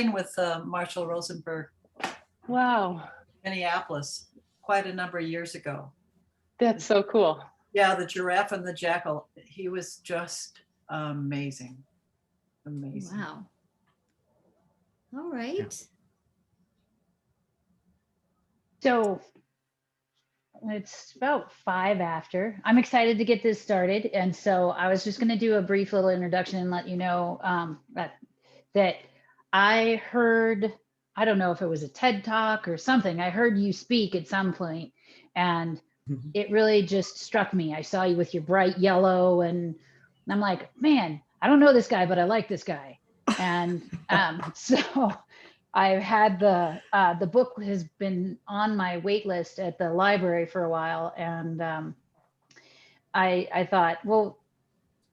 with Marshall Rosenberg, Wow, Minneapolis, quite a number of years ago. that's so cool. Yeah, the giraffe and the jackal. He was just amazing, amazing. Wow. All Yeah. right. So it's about 5 after. I'm excited to get this started. And so I was just going to do a brief little introduction and let you know that I heard, I don't know if it was a TED talk or something. I heard you speak at some point, and it really just struck me. I saw you with your bright yellow, and I'm like, man, I don't know this guy, but I like this guy. And so I've had the book has been on my wait list at the library for a while, and I thought, well,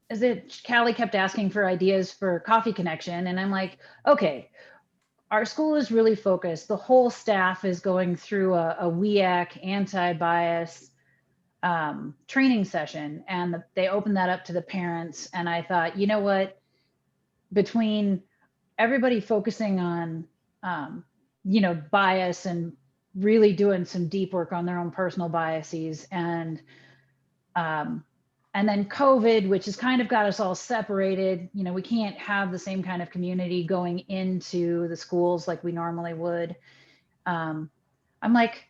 as it Callie kept asking for ideas for Coffee Connection, and I'm like, okay, our school is really focused. The whole staff is going through a WEAC anti-bias training session, and they opened that up to the parents. And I thought, you know what, between everybody focusing on bias and really doing some deep work on their own personal biases, um, and then COVID, which has kind of got us all separated. We can't have the same kind of community going into the schools like we normally would. I'm like,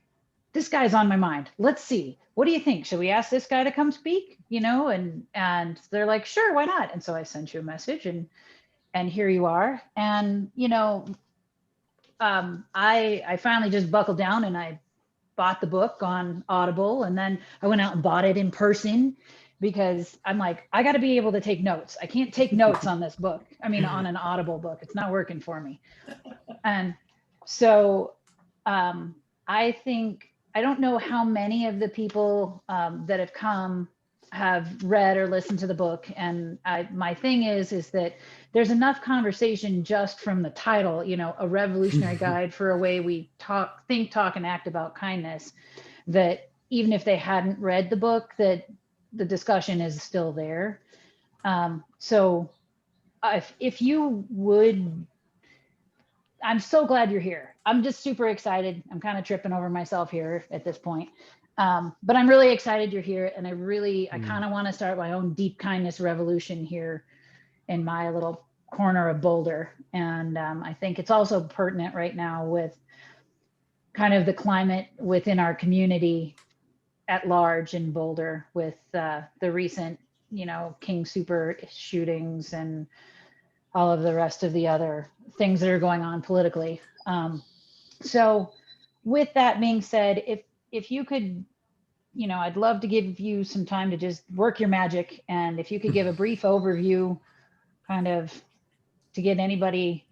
this guy's on my mind. Let's see. What do you think? Should we ask this guy to come speak? And they're like, sure, why not? And so I sent you a message, and here you are. And I finally just buckled down and I bought the book on Audible, and then I went out and bought it in person because I'm like, I got to be able to take notes. I can't take notes on this book. I mean, on an Audible book, it's not working for me. And so I think, I don't know how many of the people that have come have read or listened to the book. And my thing is that there's enough conversation just from the title, a revolutionary guide for a way we think, talk, and act about kindness, that even if they hadn't read the book, that the discussion is still there. So if you would, I'm so glad you're here. I'm just super excited. I'm kind of tripping over myself here at this point. But I'm really excited you're here. And I kind of want to start my own deep kindness revolution here in my little corner of Boulder. And I think it's also pertinent right now with kind of the climate within our community at large in Boulder with the recent, King Super shootings and all of the rest of the other things that are going on politically. So with that being said, if you could, I'd love to give you some time to just work your magic. And if you could give a brief overview, kind of to get anybody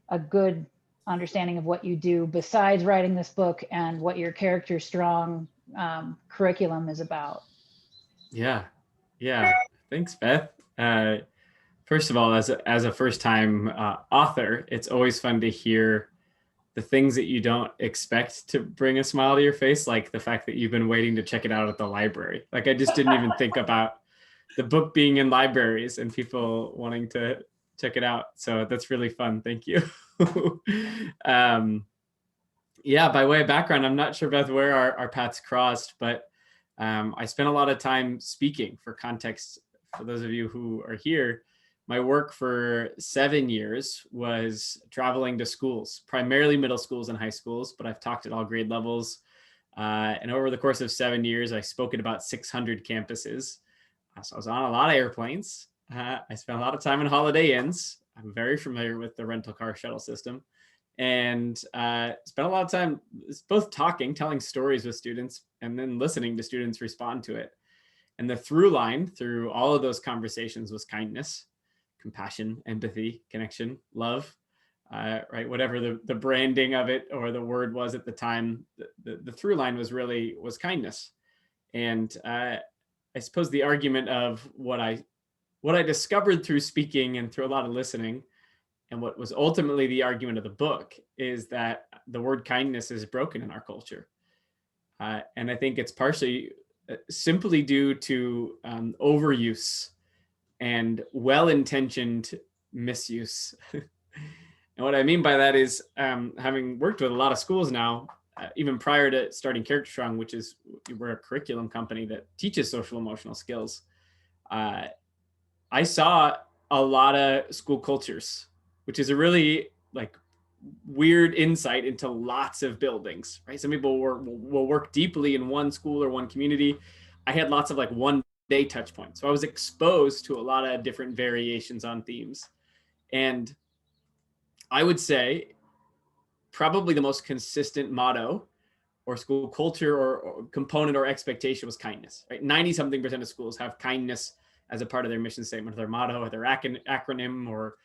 a good understanding of what you do besides writing this book and what your Character Strong curriculum is about. Yeah. Thanks, Beth. First of all, as a first-time author, it's always fun to hear the things that you don't expect to bring a smile to your face, like the fact that you've been waiting to check it out at the library. Like, I just didn't even think about the book being in libraries and people wanting to check it out. So that's really fun. Thank you. Yeah, by way of background, I'm not sure, Beth, where our paths crossed, but I spent a lot of time speaking. For context, for those of you who are here, my work for 7 years was traveling to schools, primarily middle schools and high schools, but I've talked at all grade levels. And over the course of 7 years, I spoke at about 600 campuses. So I was on a lot of airplanes. I spent a lot of time in Holiday Inns. I'm very familiar with the rental car shuttle system. And spent a lot of time both telling stories with students, and then listening to students respond to it. And the through line through all of those conversations was kindness, compassion, empathy, connection, love, right? Whatever the branding of it or the word was at the time, the through line was kindness. And I suppose the argument of what I discovered through speaking and through a lot of listening, and what was ultimately the argument of the book, is that the word kindness is broken in our culture. And I think it's partially simply due to overuse and well-intentioned misuse. And what I mean by that is having worked with a lot of schools now, even prior to starting Character Strong, which is, we're a curriculum company that teaches social emotional skills. I saw a lot of school cultures, which is a really like weird insight into lots of buildings, right? Some people will work deeply in one school or one community. I had lots of like one day touch points. So I was exposed to a lot of different variations on themes. And I would say probably the most consistent motto or school culture or component or expectation was kindness, right? 90-something% of schools have kindness as a part of their mission statement, or their motto, or their acronym, or.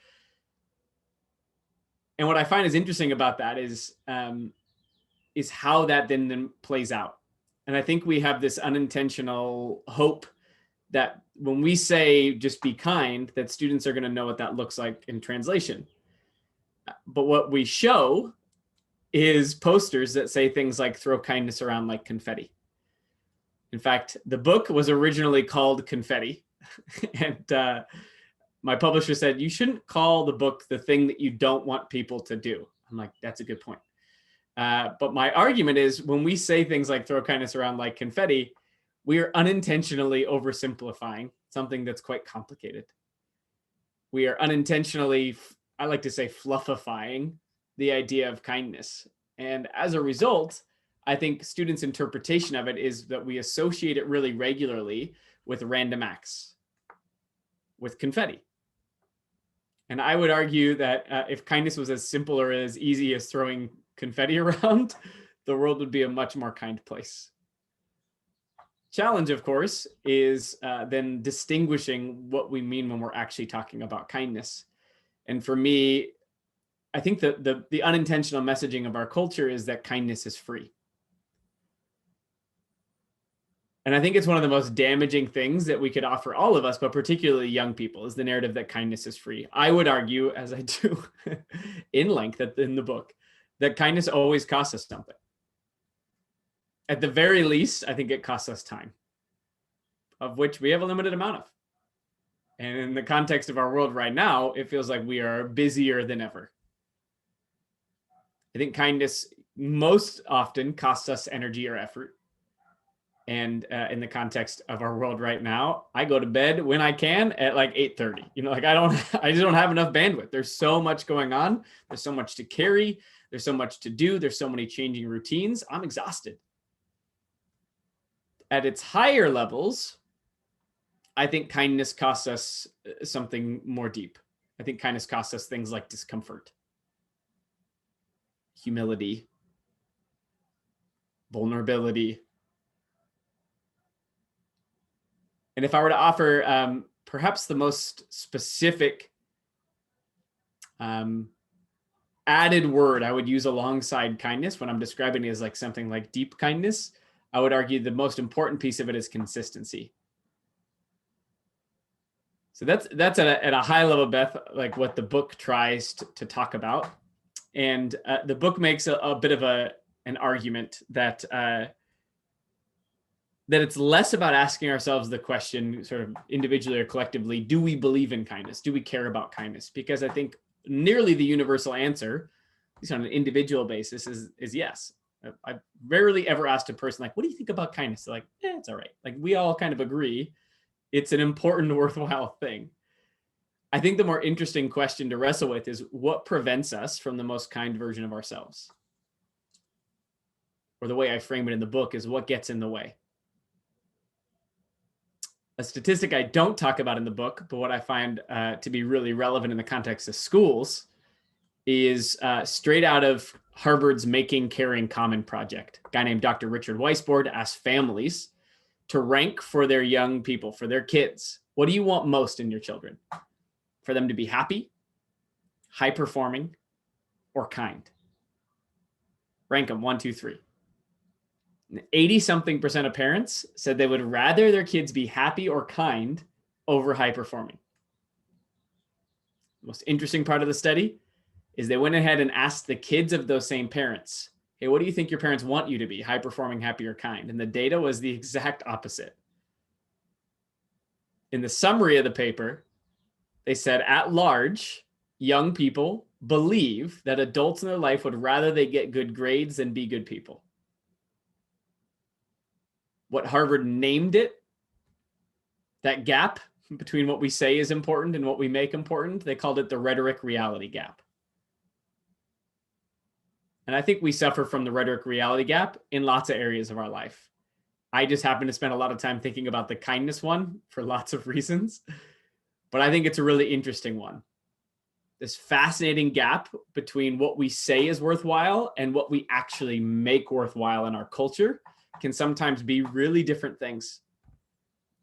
And what I find is interesting about that is how that then plays out. And I think we have this unintentional hope that when we say just be kind, that students are going to know what that looks like in translation. But what we show is posters that say things like throw kindness around like confetti. In fact, the book was originally called Confetti. And my publisher said, you shouldn't call the book the thing that you don't want people to do. I'm like, that's a good point. But my argument is when we say things like throw kindness around like confetti, we are unintentionally oversimplifying something that's quite complicated. We are unintentionally, I like to say, fluffifying the idea of kindness. And as a result, I think students' interpretation of it is that we associate it really regularly with random acts, with confetti. And I would argue that if kindness was as simple or as easy as throwing confetti around, the world would be a much more kind place. Challenge, of course, is then distinguishing what we mean when we're actually talking about kindness. And for me, I think the unintentional messaging of our culture is that kindness is free. And I think it's one of the most damaging things that we could offer all of us, but particularly young people, is the narrative that kindness is free. I would argue, as I do in length in the book, that kindness always costs us something. At the very least, I think it costs us time, of which we have a limited amount of. And in the context of our world right now, it feels like we are busier than ever. I think kindness most often costs us energy or effort. And in the context of our world right now, I go to bed when I can at like 8:30. Like I just don't have enough bandwidth. There's so much going on. There's so much to carry. There's so much to do. There's so many changing routines. I'm exhausted. At its higher levels, I think kindness costs us something more deep. I think kindness costs us things like discomfort, humility, vulnerability. And if I were to offer perhaps the most specific added word I would use alongside kindness when I'm describing it as like something like deep kindness, I would argue the most important piece of it is consistency. So that's at a high level, Beth, like what the book tries to talk about. And the book makes a bit of an argument that it's less about asking ourselves the question sort of individually or collectively, do we believe in kindness? Do we care about kindness? Because I think nearly the universal answer, at least on an individual basis, is yes. I've rarely ever asked a person like, what do you think about kindness? They're like, it's all right. Like we all kind of agree. It's an important, worthwhile thing. I think the more interesting question to wrestle with is what prevents us from the most kind version of ourselves? Or the way I frame it in the book is what gets in the way. A statistic I don't talk about in the book, but what I find to be really relevant in the context of schools is straight out of Harvard's Making Caring Common project. A guy named Dr. Richard Weisbord asked families to rank for their young people, for their kids. What do you want most in your children? For them to be happy, high performing, or kind? Rank them 1, 2, 3. 80-something% of parents said they would rather their kids be happy or kind over high performing. The most interesting part of the study is they went ahead and asked the kids of those same parents, hey, what do you think your parents want you to be? High performing, happy, or kind? And the data was the exact opposite. In the summary of the paper, they said at large, young people believe that adults in their life would rather they get good grades than be good people. What Harvard named it, that gap between what we say is important and what we make important, they called it the rhetoric reality gap. And I think we suffer from the rhetoric reality gap in lots of areas of our life. I just happen to spend a lot of time thinking about the kindness one for lots of reasons, but I think it's a really interesting one. This fascinating gap between what we say is worthwhile and what we actually make worthwhile in our culture can sometimes be really different things.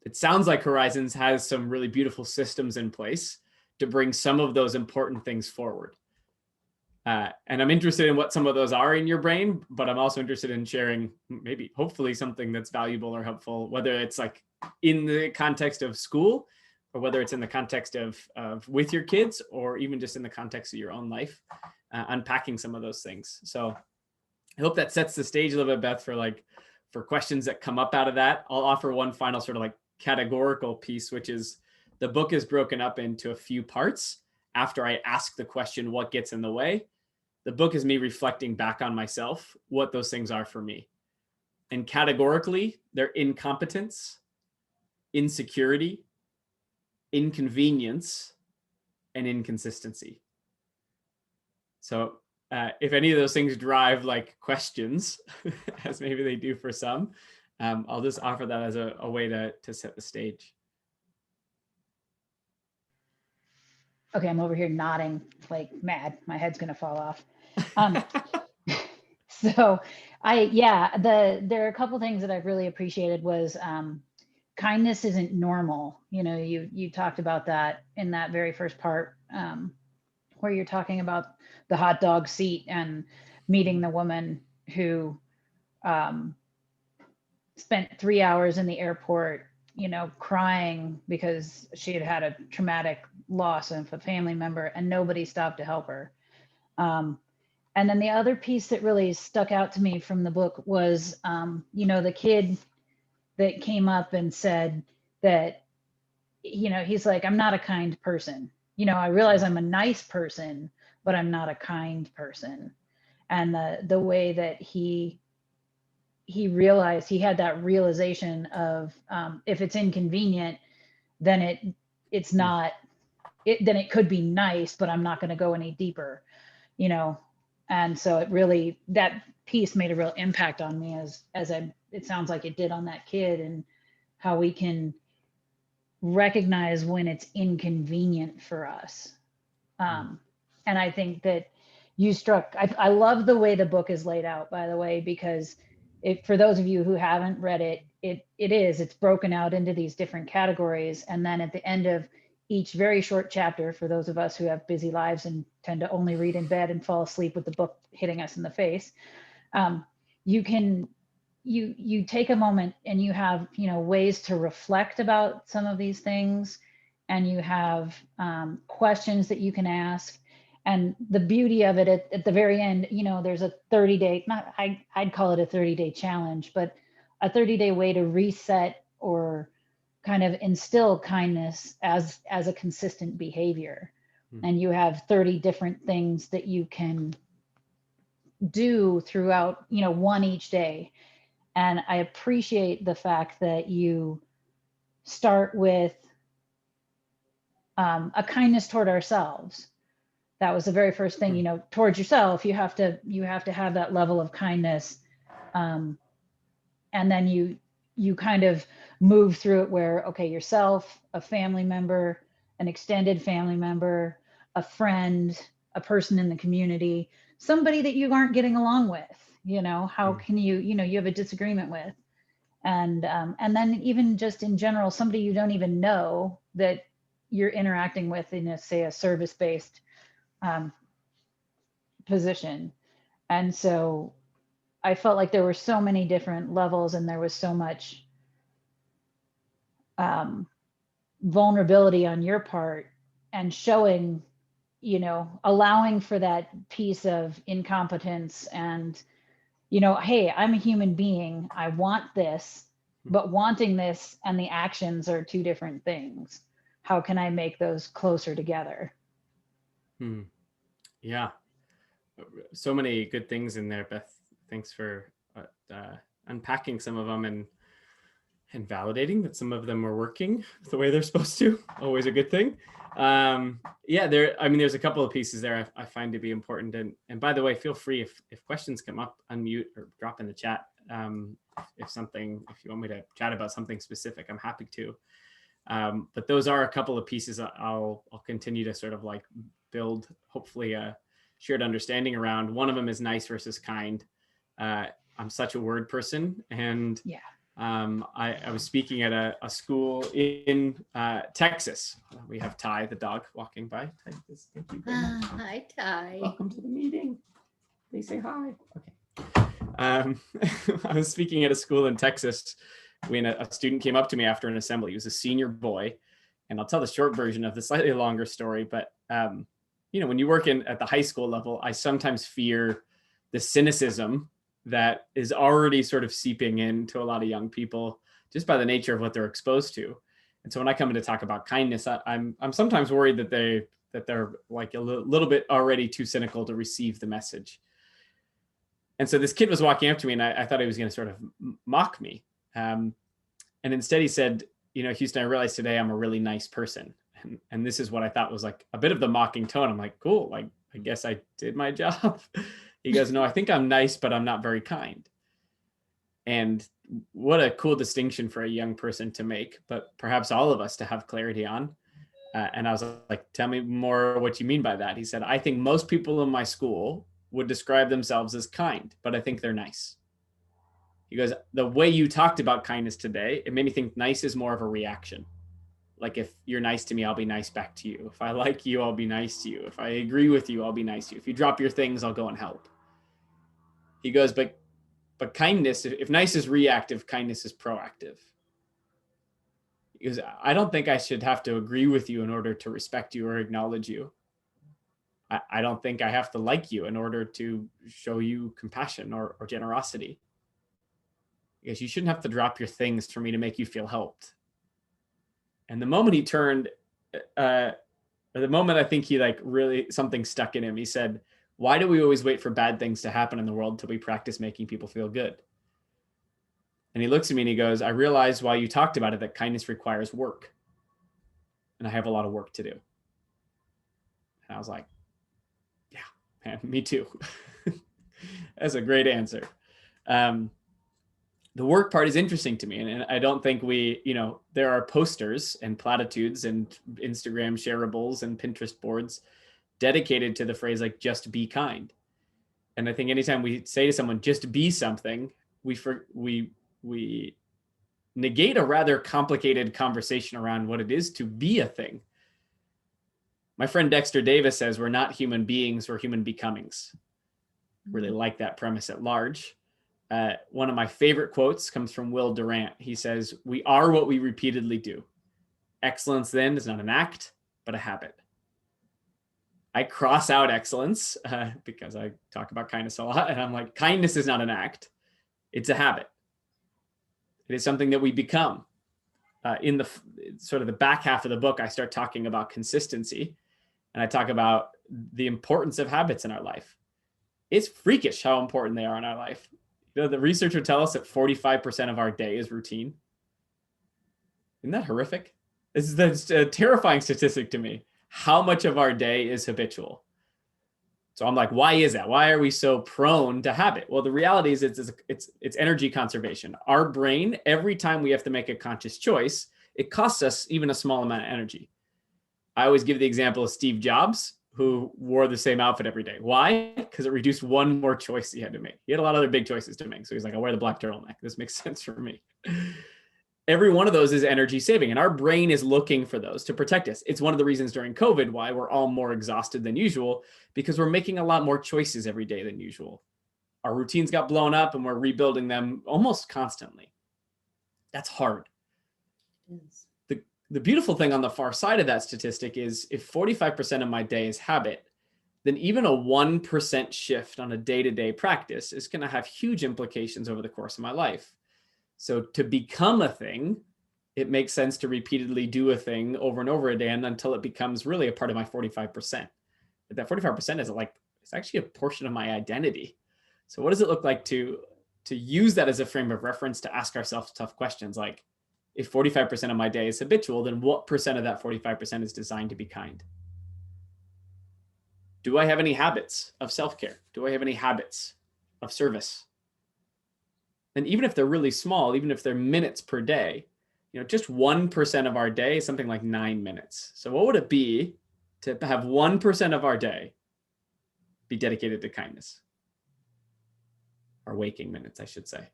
It sounds like Horizons has some really beautiful systems in place to bring some of those important things forward. And I'm interested in what some of those are in your brain, but I'm also interested in sharing maybe, hopefully, something that's valuable or helpful, whether it's like in the context of school or whether it's in the context of with your kids or even just in the context of your own life, unpacking some of those things. So I hope that sets the stage a little bit, Beth, for questions that come up out of that. I'll offer one final sort of like categorical piece, which is the book is broken up into a few parts. After I ask the question, what gets in the way? The book is me reflecting back on myself, what those things are for me. And categorically, they're incompetence, insecurity, inconvenience, and inconsistency. So if any of those things drive like questions, as maybe they do for some, I'll just offer that as a way to set the stage. Okay, I'm over here nodding like mad. My head's gonna fall off. So there are a couple things that I've really appreciated was kindness isn't normal. You know, you talked about that in that very first part where you're talking about the hot dog seat and meeting the woman who spent 3 hours in the airport, you know, crying because she had had a traumatic loss of a family member and nobody stopped to help her. And then the other piece that really stuck out to me from the book was, you know, the kid that came up and said that, you know, he's like, I'm not a kind person. You know, I realize I'm a nice person, but I'm not a kind person. And the way that he realized, he had that realization of if it's inconvenient, then it's not, then it could be nice, but I'm not going to go any deeper, you know? And so it really, that piece made a real impact on me it sounds like it did on that kid, and how we can recognize when it's inconvenient for us. And I think that I love the way the book is laid out, by the way, because for those of you who haven't read it, it's broken out into these different categories. And then at the end of each very short chapter, for those of us who have busy lives and tend to only read in bed and fall asleep with the book hitting us in the face, you take a moment and you have, you know, ways to reflect about some of these things, and you have questions that you can ask. And the beauty of it at the very end, you know, there's a 30-day, I'd call it a 30-day challenge, but a 30-day way to reset or kind of instill kindness as a consistent behavior. And you have 30 different things that you can do throughout, you know, one each day. And I appreciate the fact that you start with a kindness toward ourselves. That was the very first thing, you know, towards yourself. You have to have that level of kindness. And then you kind of move through it where, okay, yourself, a family member, an extended family member, a friend, a person in the community, somebody that you aren't getting along with, you know, how can you know, you have a disagreement with, and then even just in general, somebody you don't even know that you're interacting with in a service-based position. And so I felt like there were so many different levels, and there was so much vulnerability on your part, and showing, you know, allowing for that piece of incompetence and, you know, hey, I'm a human being. I want this, but wanting this and the actions are two different things. How can I make those closer together? Yeah. So many good things in there, Beth. Thanks for unpacking some of them and validating that some of them are working the way they're supposed to. Always a good thing. Yeah, there's a couple of pieces there I find to be important. And by the way, feel free if questions come up, unmute or drop in the chat. If you want me to chat about something specific, I'm happy to. But those are a couple of pieces I'll continue to sort of like build, hopefully a shared understanding around. One of them is nice versus kind. I'm such a word person, and Yeah. I was speaking at a school in Texas. We have Ty, the dog, walking by. Ty, thank you very much. Hi, Ty. Welcome to the meeting. They say hi. Okay. I was speaking at a school in Texas when a student came up to me after an assembly. He was a senior boy, and I'll tell the short version of the slightly longer story. But when you work at the high school level, I sometimes fear the cynicism that is already sort of seeping into a lot of young people just by the nature of what they're exposed to. And so when I come in to talk about kindness, I'm sometimes worried that they're like a little bit already too cynical to receive the message. And so this kid was walking up to me, and I thought he was going to sort of mock me. And instead he said, Houston, I realized today I'm a really nice person. And this is what I thought was like a bit of the mocking tone. I'm like, cool, like, I guess I did my job. He goes, no, I think I'm nice, but I'm not very kind. And what a cool distinction for a young person to make, but perhaps all of us to have clarity on. And I was like, tell me more what you mean by that. He said, I think most people in my school would describe themselves as kind, but I think they're nice. He goes, the way you talked about kindness today, it made me think nice is more of a reaction. Like, if you're nice to me, I'll be nice back to you. If I like you, I'll be nice to you. If I agree with you, I'll be nice to you. If you drop your things, I'll go and help. He goes, but kindness, if nice is reactive, kindness is proactive. He goes, I don't think I should have to agree with you in order to respect you or acknowledge you. I don't think I have to like you in order to show you compassion or generosity. Because you shouldn't have to drop your things for me to make you feel helped. And the moment he turned, or the moment I think he like really something stuck in him, he said, why do we always wait for bad things to happen in the world till we practice making people feel good? And he looks at me and he goes, I realized while you talked about it, that kindness requires work. And I have a lot of work to do. And I was like, yeah, man, me too. That's a great answer. The work part is interesting to me. And I don't think there are posters and platitudes and Instagram shareables and Pinterest boards dedicated to the phrase like, just be kind. And I think anytime we say to someone, just be something, we negate a rather complicated conversation around what it is to be a thing. My friend Dexter Davis says, we're not human beings, we're human becomings. Really like that premise at large. One of my favorite quotes comes from Will Durant. He says, we are what we repeatedly do. Excellence then is not an act, but a habit. I cross out excellence because I talk about kindness a lot. And I'm like, kindness is not an act. It's a habit. It is something that we become. In the sort of the back half of the book, I start talking about consistency. And I talk about the importance of habits in our life. It's freakish how important they are in our life. The research would tell us that 45% of our day is routine. Isn't that horrific? That's a terrifying statistic to me. How much of our day is habitual? So I'm like, why is that? Why are we so prone to habit? Well, the reality is it's energy conservation. Our brain, every time we have to make a conscious choice, it costs us even a small amount of energy. I always give the example of Steve Jobs, who wore the same outfit every day. Why? Because it reduced one more choice he had to make. He had a lot of other big choices to make. So he's like, I'll wear the black turtleneck. This makes sense for me. Every one of those is energy saving, and our brain is looking for those to protect us. It's one of the reasons during COVID why we're all more exhausted than usual, because we're making a lot more choices every day than usual. Our routines got blown up and we're rebuilding them almost constantly. That's hard. Yes. The beautiful thing on the far side of that statistic is if 45% of my day is habit, then even a 1% shift on a day-to-day practice is going to have huge implications over the course of my life. So to become a thing, it makes sense to repeatedly do a thing over and over again until it becomes really a part of my 45%. But that 45% is like, it's actually a portion of my identity. So what does it look like to use that as a frame of reference to ask ourselves tough questions like, if 45% of my day is habitual, then what percent of that 45% is designed to be kind? Do I have any habits of self-care? Do I have any habits of service? And even if they're really small, even if they're minutes per day, just 1% of our day is something like 9 minutes. So what would it be to have 1% of our day be dedicated to kindness? Our waking minutes, I should say.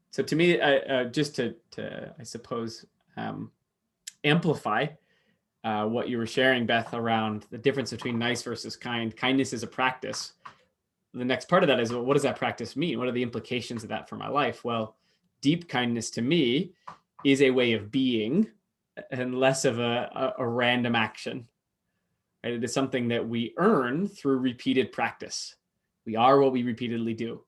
So to me, just to I suppose, amplify what you were sharing, Beth, around the difference between nice versus kind. Kindness is a practice. The next part of that is, well, what does that practice mean? What are the implications of that for my life? Well, deep kindness to me is a way of being and less of a random action. Right? It is something that we earn through repeated practice. We are what we repeatedly do.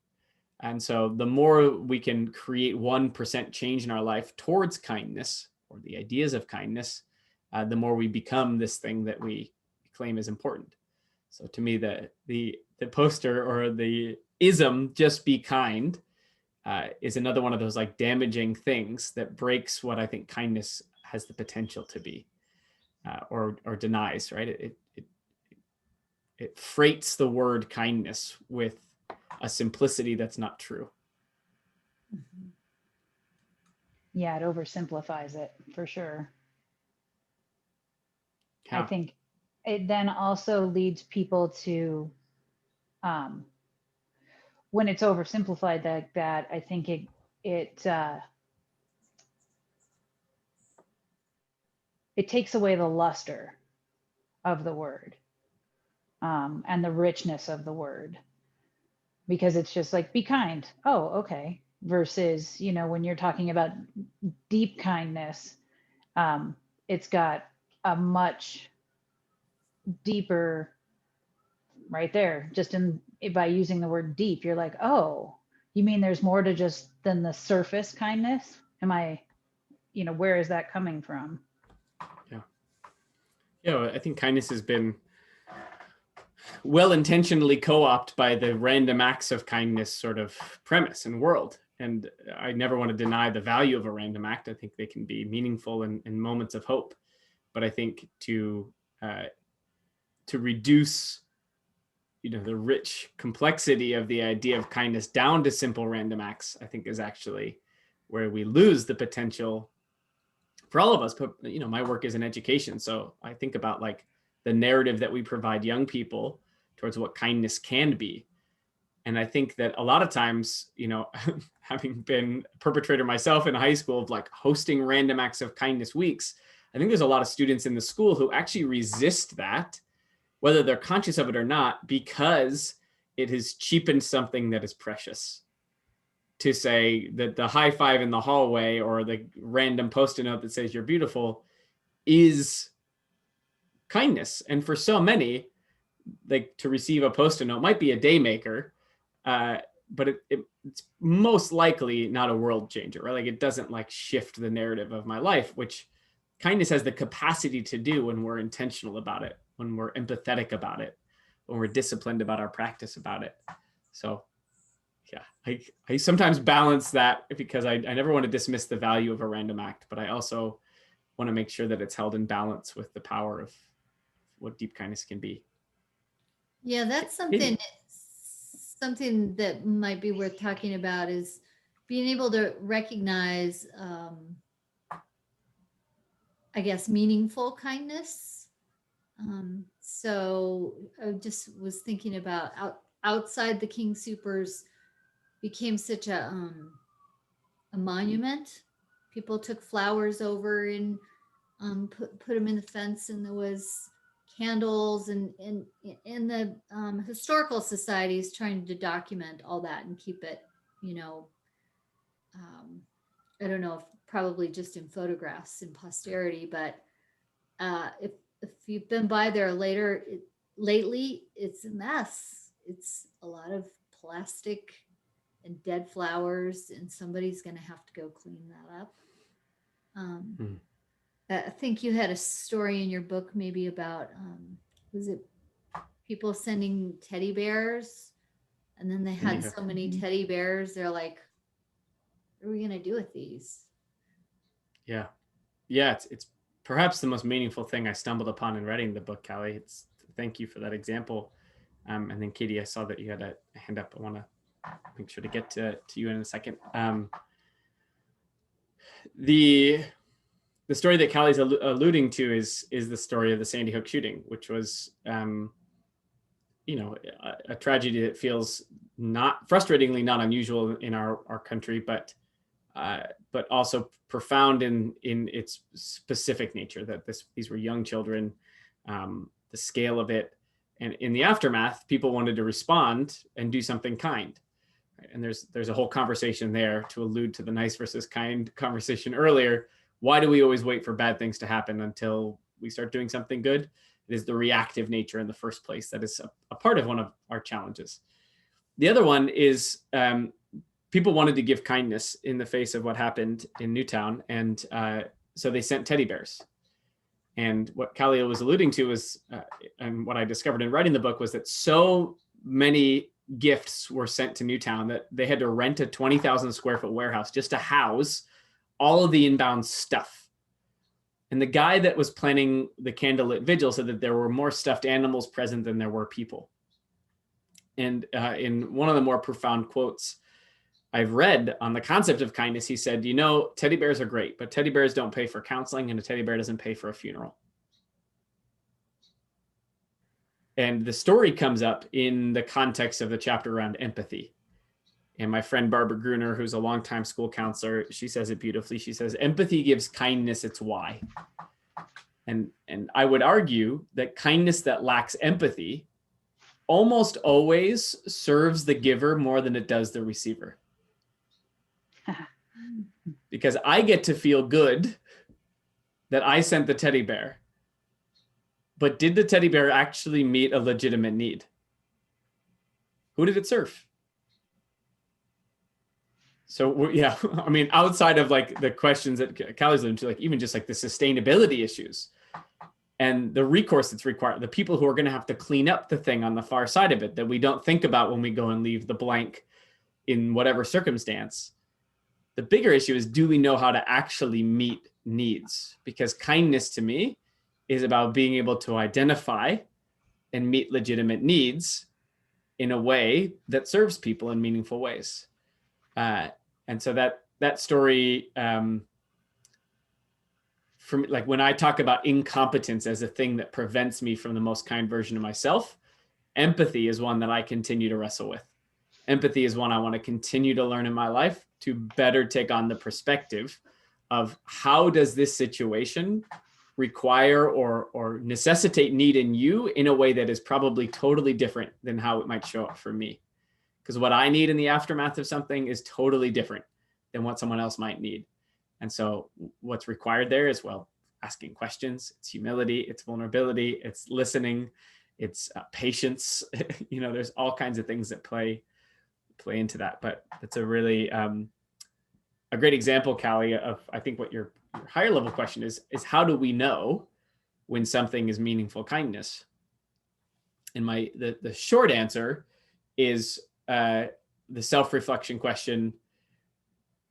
And so the more we can create 1% change in our life towards kindness or the ideas of kindness, the more we become this thing that we claim is important. So to me, the poster or the ism, just be kind, is another one of those like damaging things that breaks what I think kindness has the potential to be, or denies, right? It freights the word kindness with a simplicity that's not true. Yeah, it oversimplifies it for sure. Yeah. I think it then also leads people to, when it's oversimplified like that, I think it takes away the luster of the word, and the richness of the word, because it's just like, be kind. Oh, okay. Versus, when you're talking about deep kindness, it's got a much deeper, right there, just by using the word deep, you're like, oh, you mean there's more to just than the surface kindness? Where is that coming from? Yeah, I think kindness has been well-intentionally co-opted by the random acts of kindness sort of premise and world. And I never want to deny the value of a random act. I think they can be meaningful in moments of hope. But I think to reduce, the rich complexity of the idea of kindness down to simple random acts, I think is actually where we lose the potential for all of us. But, my work is in education. So I think about like the narrative that we provide young people towards what kindness can be. And I think that a lot of times, having been a perpetrator myself in high school of like hosting random acts of kindness weeks, I think there's a lot of students in the school who actually resist that, whether they're conscious of it or not, because it has cheapened something that is precious. To say that the high five in the hallway or the random post-it note that says you're beautiful is kindness. And for so many, like to receive a post-it note might be a day maker, but it's most likely not a world changer, right? Like it doesn't like shift the narrative of my life, which kindness has the capacity to do when we're intentional about it, when we're empathetic about it, when we're disciplined about our practice about it. So yeah, I sometimes balance that because I never want to dismiss the value of a random act, but I also want to make sure that it's held in balance with the power of what deep kindness can be. Yeah, that's something that might be worth talking about, is being able to recognize, I guess, meaningful kindness. So I just was thinking about outside the King Soopers became such a monument. People took flowers over and put them in the fence, and there was candles, and in the historical societies trying to document all that and keep it, I don't know if probably just in photographs in posterity, but if you've been by there lately, it's a mess. It's a lot of plastic and dead flowers, and somebody's going to have to go clean that up. I think you had a story in your book maybe about, was it people sending teddy bears? And then they had Yeah. so many teddy bears. They're like, what are we going to do with these? Yeah. Yeah. It's perhaps the most meaningful thing I stumbled upon in writing the book, Callie. Thank you for that example. And then Katie, I saw that you had a hand up. I want to make sure to get to you in a second. The story that Callie's alluding to is the story of the Sandy Hook shooting, which was, a tragedy that feels not frustratingly not unusual in our country, but also profound in its specific nature. That these were young children, the scale of it, and in the aftermath, people wanted to respond and do something kind. And there's a whole conversation there to allude to the nice versus kind conversation earlier. Why do we always wait for bad things to happen until we start doing something good? It is the reactive nature in the first place that is a part of one of our challenges. The other one is people wanted to give kindness in the face of what happened in Newtown. And so they sent teddy bears. And what Callie was alluding to was, and what I discovered in writing the book, was that so many gifts were sent to Newtown that they had to rent a 20,000 square foot warehouse just to house all of the inbound stuff. And the guy that was planning the candlelit vigil said that there were more stuffed animals present than there were people. And in one of the more profound quotes I've read on the concept of kindness, he said, teddy bears are great, but teddy bears don't pay for counseling, and a teddy bear doesn't pay for a funeral. And the story comes up in the context of the chapter around empathy. And my friend Barbara Gruner, who's a longtime school counselor, she says it beautifully. She says, empathy gives kindness its why. And I would argue that kindness that lacks empathy almost always serves the giver more than it does the receiver. Because I get to feel good that I sent the teddy bear. But did the teddy bear actually meet a legitimate need? Who did it serve? So yeah, I mean, outside of like the questions that Callie's alluding to, like even just like the sustainability issues and the recourse that's required, the people who are going to have to clean up the thing on the far side of it that we don't think about when we go and leave the blank in whatever circumstance. The bigger issue is, do we know how to actually meet needs? Because kindness to me is about being able to identify and meet legitimate needs in a way that serves people in meaningful ways. And so that story, from like when I talk about incompetence as a thing that prevents me from the most kind version of myself, empathy is one that I continue to wrestle with. Empathy is one I want to continue to learn in my life to better take on the perspective of how does this situation require or necessitate need in you in a way that is probably totally different than how it might show up for me. Because what I need in the aftermath of something is totally different than what someone else might need. And so what's required there is, well, asking questions, it's humility, it's vulnerability, it's listening, it's patience. There's all kinds of things that play into that. But it's a really a great example, Callie, of I think what your higher level question is how do we know when something is meaningful kindness? And the short answer is the self-reflection question,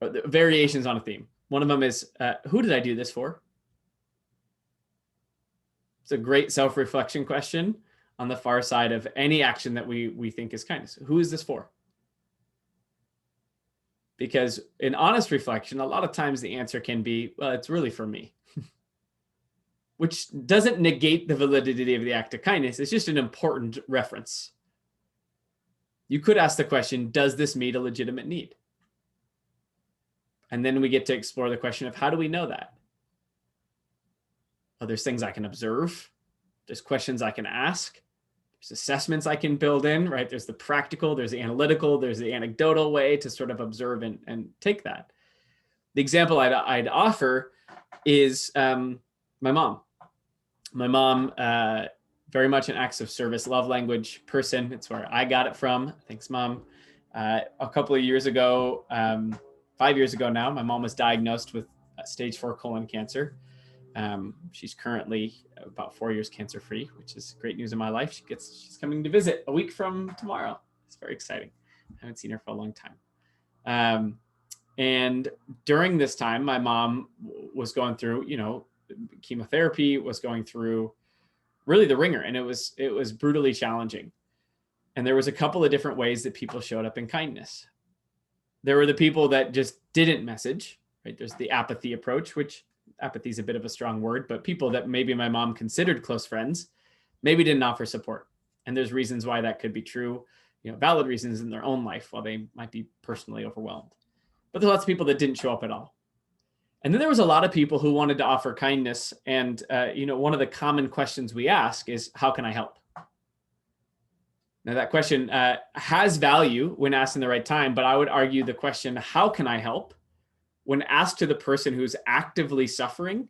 or the variations on a theme. One of them is, who did I do this for? It's a great self-reflection question on the far side of any action that we think is kindness. Who is this for? Because in honest reflection, a lot of times the answer can be, well, it's really for me. Which doesn't negate the validity of the act of kindness. It's just an important reference. You could ask the question, does this meet a legitimate need? And then we get to explore the question of how do we know that? Well, there's things I can observe. There's questions I can ask. There's assessments I can build in, right? There's the practical, there's the analytical, there's the anecdotal way to sort of observe and take that. The example I'd offer is my mom. My mom, very much an acts of service, love language person. It's where I got it from. Thanks, Mom. A couple of years ago, 5 years ago now, my mom was diagnosed with stage 4 colon cancer. She's currently about 4 years cancer-free, which is great news in my life. She's coming to visit a week from tomorrow. It's very exciting. I haven't seen her for a long time. And during this time, my mom was going through, chemotherapy, was going through really the ringer, and it was brutally challenging. And there was a couple of different ways that people showed up in kindness. There were the people that just didn't message, right? There's the apathy approach, which apathy is a bit of a strong word, but people that maybe my mom considered close friends, maybe didn't offer support. And there's reasons why that could be true, valid reasons in their own life while they might be personally overwhelmed. But there's lots of people that didn't show up at all. And then there was a lot of people who wanted to offer kindness. And, one of the common questions we ask is, how can I help? Now that question has value when asked in the right time, but I would argue the question, how can I help, when asked to the person who's actively suffering,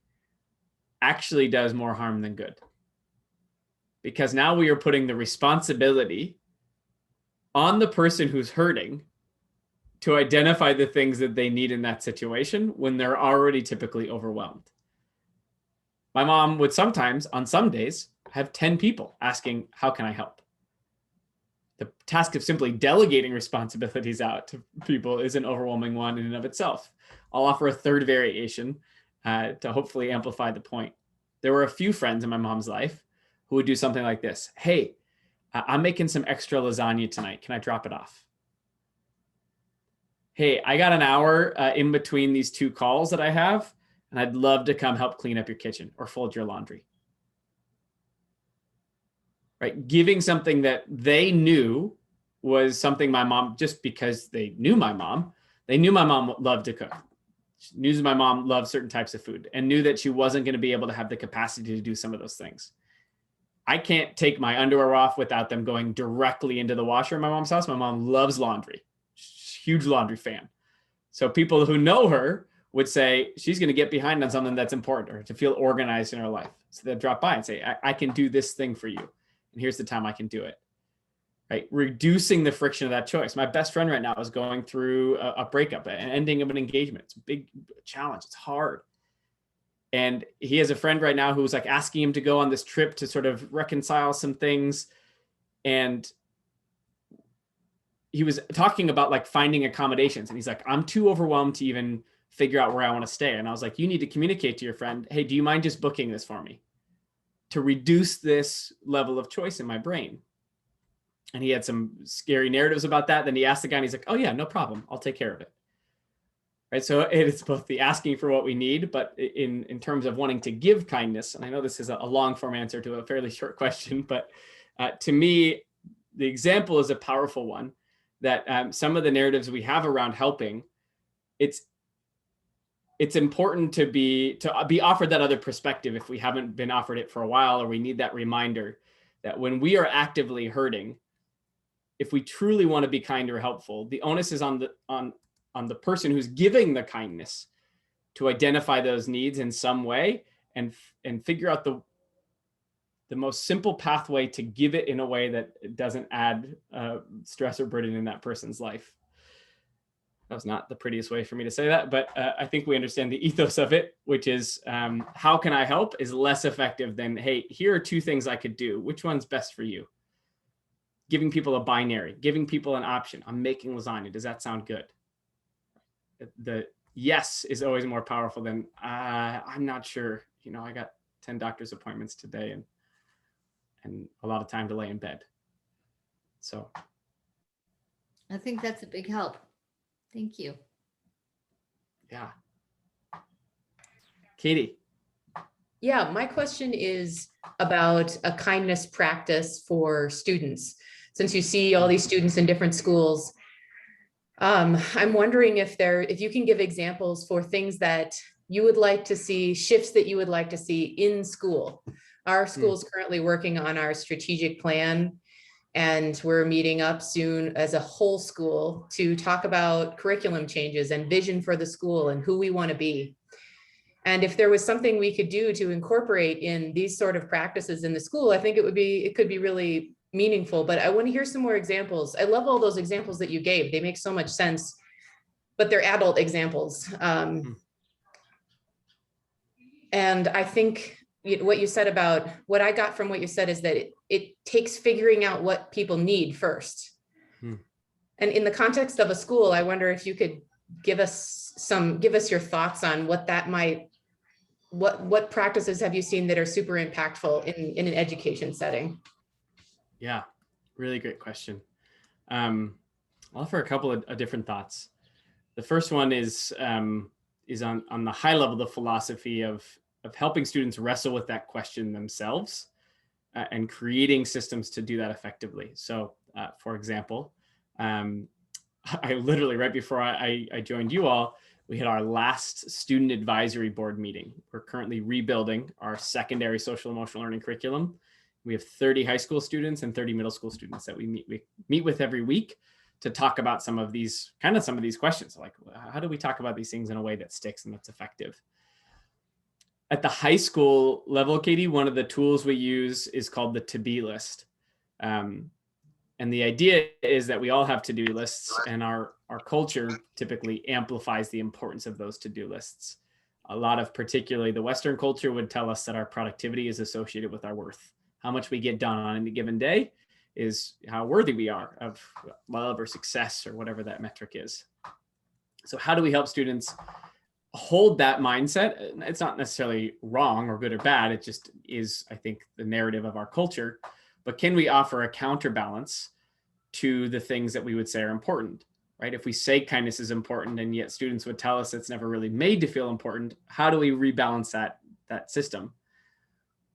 actually does more harm than good. Because now we are putting the responsibility on the person who's hurting to identify the things that they need in that situation when they're already typically overwhelmed. My mom would sometimes, on some days, have 10 people asking, how can I help? The task of simply delegating responsibilities out to people is an overwhelming one in and of itself. I'll offer a third variation to hopefully amplify the point. There were a few friends in my mom's life who would do something like this. Hey, I'm making some extra lasagna tonight. Can I drop it off? Hey, I got an hour in between these two calls that I have, and I'd love to come help clean up your kitchen or fold your laundry. Right? Giving something that they knew was something my mom, just because they knew my mom loved to cook. She knew my mom loved certain types of food and knew that she wasn't going to be able to have the capacity to do some of those things. I can't take my underwear off without them going directly into the washer in my mom's house. My mom loves laundry. She's a huge laundry fan. So people who know her would say she's going to get behind on something that's important to her, to feel organized in her life. So they'll drop by and say, I can do this thing for you. And here's the time I can do it, right? Reducing the friction of that choice. My best friend right now is going through a breakup, an ending of an engagement. It's a big challenge. It's hard. And he has a friend right now who's like asking him to go on this trip to sort of reconcile some things. And he was talking about like finding accommodations. And he's like, I'm too overwhelmed to even figure out where I want to stay. And I was like, you need to communicate to your friend, hey, do you mind just booking this for me, to reduce this level of choice in my brain? And he had some scary narratives about that. Then he asked the guy and he's like, oh yeah, no problem. I'll take care of it. Right. So it's both the asking for what we need, but in terms of wanting to give kindness, and I know this is a long form answer to a fairly short question, but to me, the example is a powerful one, that some of the narratives we have around helping, it's important to be offered that other perspective if we haven't been offered it for a while, or we need that reminder that when we are actively hurting, if we truly want to be kind or helpful, the onus is on the person who's giving the kindness to identify those needs in some way and figure out the most simple pathway to give it in a way that doesn't add stress or burden in that person's life. That was not the prettiest way for me to say that, but I think we understand the ethos of it, which is how can I help is less effective than, hey, here are two things I could do. Which one's best for you? Giving people a binary, giving people an option. I'm making lasagna. Does that sound good? The yes is always more powerful than I'm not sure. I got 10 doctor's appointments today and a lot of time to lay in bed. So I think that's a big help. Thank you. Yeah. Katie. Yeah, my question is about a kindness practice for students. Since you see all these students in different schools, I'm wondering if you can give examples for things that you would like to see, shifts that you would like to see in school. Our school is currently working on our strategic plan, and we're meeting up soon as a whole school to talk about curriculum changes and vision for the school and who we want to be. And if there was something we could do to incorporate in these sort of practices in the school, I think it could be really meaningful. But I want to hear some more examples. I love all those examples that you gave. They make so much sense, but they're adult examples. And I think what you said about, what I got from what you said is that it takes figuring out what people need first. And in the context of a school, I wonder if you could give us your thoughts on what that might, what practices have you seen that are super impactful in an education setting? Yeah, really great question. I'll offer a couple of different thoughts. The first one is on the high level, the philosophy of helping students wrestle with that question themselves and creating systems to do that effectively. So, for example, I literally, right before I joined you all, we had our last student advisory board meeting. We're currently rebuilding our secondary social emotional learning curriculum. We have 30 high school students and 30 middle school students that we meet with every week to talk about some of these questions. Like, how do we talk about these things in a way that sticks and that's effective? At the high school level, Katie, one of the tools we use is called the to-be list. And the idea is that we all have to-do lists, and our culture typically amplifies the importance of those to-do lists. A lot of, particularly the Western culture, would tell us that our productivity is associated with our worth. How much we get done on any given day is how worthy we are of love or success or whatever that metric is. So how do we help students hold that mindset? It's not necessarily wrong or good or bad. It just is, I think, the narrative of our culture. But can we offer a counterbalance to the things that we would say are important, right? If we say kindness is important and yet students would tell us it's never really made to feel important, how do we rebalance that system?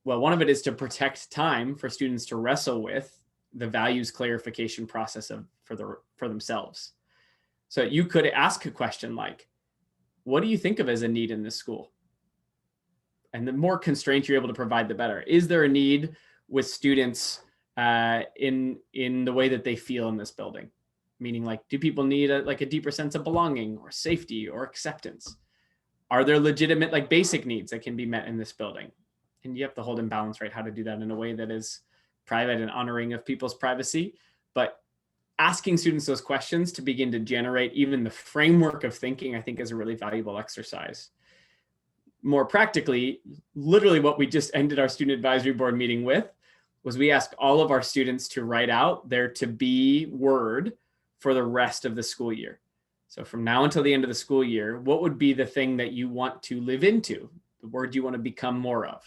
Well, one of it is to protect time for students to wrestle with the values clarification process for themselves. So you could ask a question like, what do you think of as a need in this school? And the more constraints you're able to provide, the better. Is there a need with students in the way that they feel in this building? Meaning, like, do people need a deeper sense of belonging or safety or acceptance? Are there legitimate, like, basic needs that can be met in this building? And you have to hold in balance, right, how to do that in a way that is private and honoring of people's privacy. But asking students those questions to begin to generate even the framework of thinking, I think, is a really valuable exercise. More practically, literally what we just ended our student advisory board meeting with was we asked all of our students to write out their to-be word for the rest of the school year. So from now until the end of the school year, what would be the thing that you want to live into, the word you want to become more of?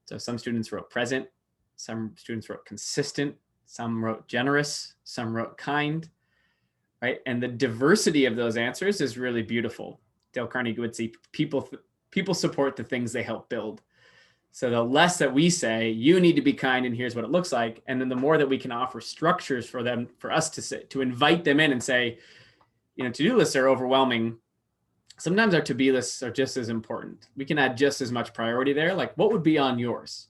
So some students wrote present, some students wrote consistent, some wrote generous, some wrote kind, right? And the diversity of those answers is really beautiful. Dale Carnegie would say people support the things they help build. So the less that we say, you need to be kind and here's what it looks like, and then the more that we can offer structures for them, for us to invite them in and say, to-do lists are overwhelming. Sometimes our to-be lists are just as important. We can add just as much priority there. Like, what would be on yours?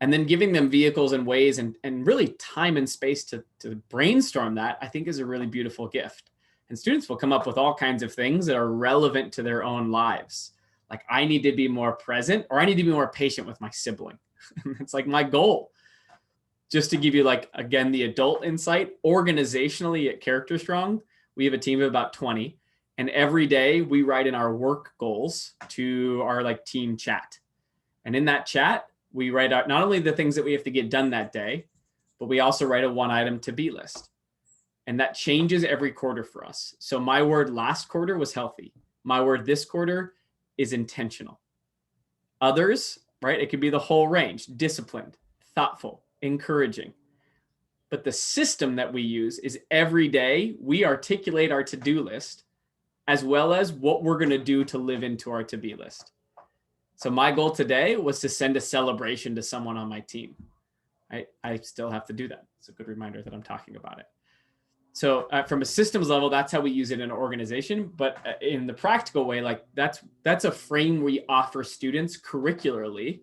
And then giving them vehicles and ways and really time and space to brainstorm that, I think, is a really beautiful gift. And students will come up with all kinds of things that are relevant to their own lives. Like, I need to be more present, or I need to be more patient with my sibling. It's like my goal. Just to give you, like, again, the adult insight, organizationally at Character Strong, we have a team of about 20. And every day we write in our work goals to our team chat. And in that chat, we write out not only the things that we have to get done that day, but we also write a one item to-be list. And that changes every quarter for us. So my word last quarter was healthy. My word this quarter is intentional. Others, right? It could be the whole range: disciplined, thoughtful, encouraging. But the system that we use is every day we articulate our to-do list as well as what we're going to do to live into our to-be list. So my goal today was to send a celebration to someone on my team. I still have to do that. It's a good reminder that I'm talking about it. So from a systems level, that's how we use it in an organization. But in the practical way, that's a frame we offer students curricularly,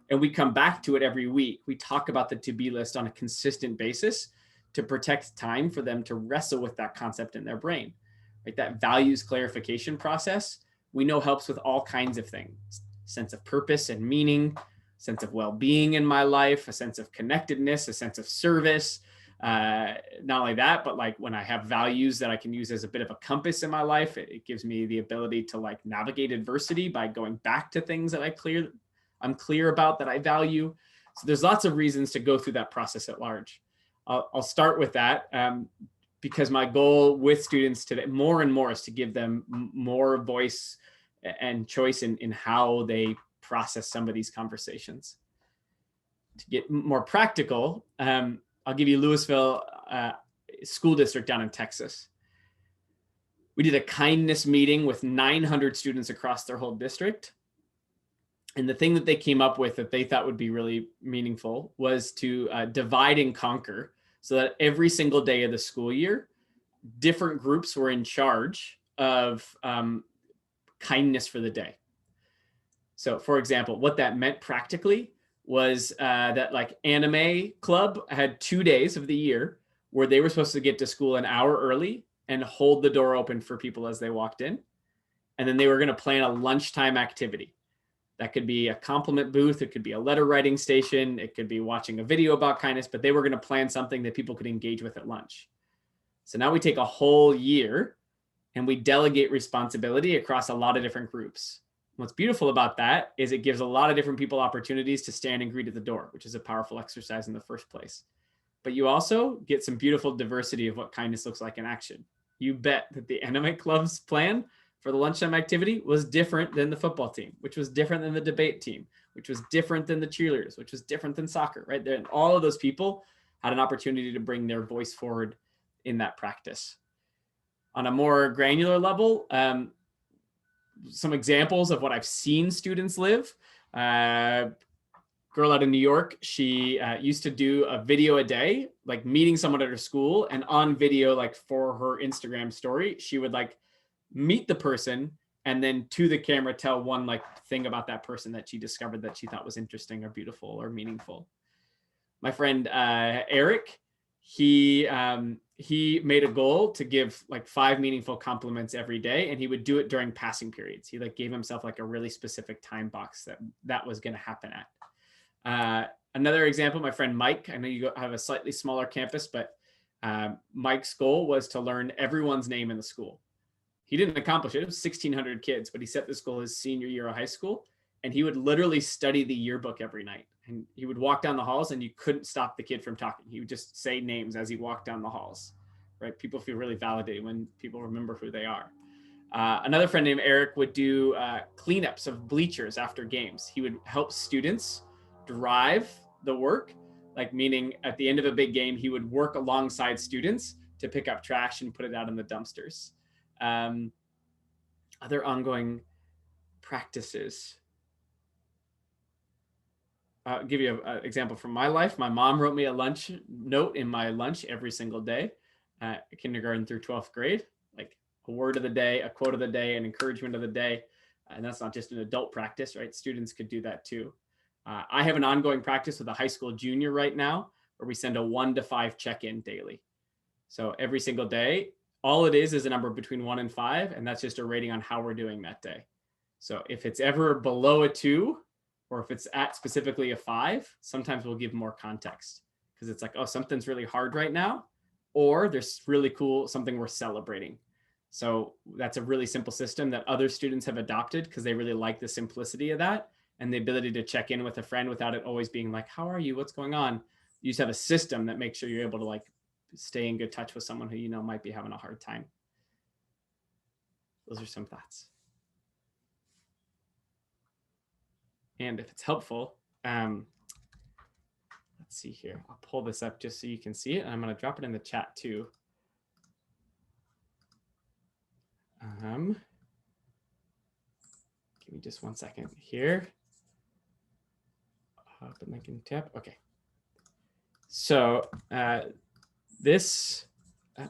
and we come back to it every week. We talk about the to-be list on a consistent basis to protect time for them to wrestle with that concept in their brain. Right? That values clarification process, we know, helps with all kinds of things: sense of purpose and meaning, sense of well-being in my life, a sense of connectedness, a sense of service, Not only that, but like when I have values that I can use as a bit of a compass in my life, it gives me the ability to like navigate adversity by going back to things that I'm clear about, that I value. So there's lots of reasons to go through that process at large. I'll start with that because my goal with students today more and more is to give them more voice and choice in how they process some of these conversations. To get more practical, I'll give you Louisville School District down in Texas. We did a kindness meeting with 900 students across their whole district. And the thing that they came up with that they thought would be really meaningful was to divide and conquer, so that every single day of the school year, different groups were in charge of kindness for the day. So for example, what that meant practically was that like anime club had 2 days of the year where they were supposed to get to school an hour early and hold the door open for people as they walked in. And then they were going to plan a lunchtime activity. That could be a compliment booth. It could be a letter writing station. It could be watching a video about kindness, but they were going to plan something that people could engage with at lunch. So now we take a whole year and we delegate responsibility across a lot of different groups. What's beautiful about that is it gives a lot of different people opportunities to stand and greet at the door, which is a powerful exercise in the first place. But you also get some beautiful diversity of what kindness looks like in action. You bet that the anime club's plan for the lunchtime activity was different than the football team, which was different than the debate team, which was different than the cheerleaders, which was different than soccer, right? And all of those people had an opportunity to bring their voice forward in that practice. On a more granular level, some examples of what I've seen students live. Girl out of New York, she used to do a video a day, like meeting someone at her school, and on video, like for her Instagram story, she would like meet the person and then to the camera tell one like thing about that person that she discovered that she thought was interesting or beautiful or meaningful. My friend Eric, he made a goal to give like 5 meaningful compliments every day, and he would do it during passing periods. He like gave himself like a really specific time box that was going to happen at. Another example, my friend Mike, I know you have a slightly smaller campus, but Mike's goal was to learn everyone's name in the school. He didn't accomplish it. It was 1,600 kids, but he set this goal his senior year of high school, and he would literally study the yearbook every night. And he would walk down the halls and you couldn't stop the kid from talking. He would just say names as he walked down the halls, right? People feel really validated when people remember who they are. Another friend named Eric would do cleanups of bleachers after games. He would help students drive the work, like meaning at the end of a big game, he would work alongside students to pick up trash and put it out in the dumpsters. Other ongoing practices. I'll give you an example from my life. My mom wrote me a lunch note in my lunch every single day, kindergarten through 12th grade, like a word of the day, a quote of the day, an encouragement of the day. And that's not just an adult practice, right? Students could do that too. I have an ongoing practice with a high school junior right now, where we send a 1 to 5 check-in daily. So every single day, all it is a number between 1 and 5, and that's just a rating on how we're doing that day. So if it's ever below a 2, or if it's at specifically a 5, sometimes we'll give more context, because it's like, oh, something's really hard right now, or there's really cool, something we're celebrating. So that's a really simple system that other students have adopted because they really like the simplicity of that and the ability to check in with a friend without it always being like, how are you? What's going on? You just have a system that makes sure you're able to like stay in good touch with someone who you know might be having a hard time. Those are some thoughts. And if it's helpful, let's see here. I'll pull this up just so you can see it. And I'm going to drop it in the chat too. Give me just 1 second here. Open link in tab. Okay. So this,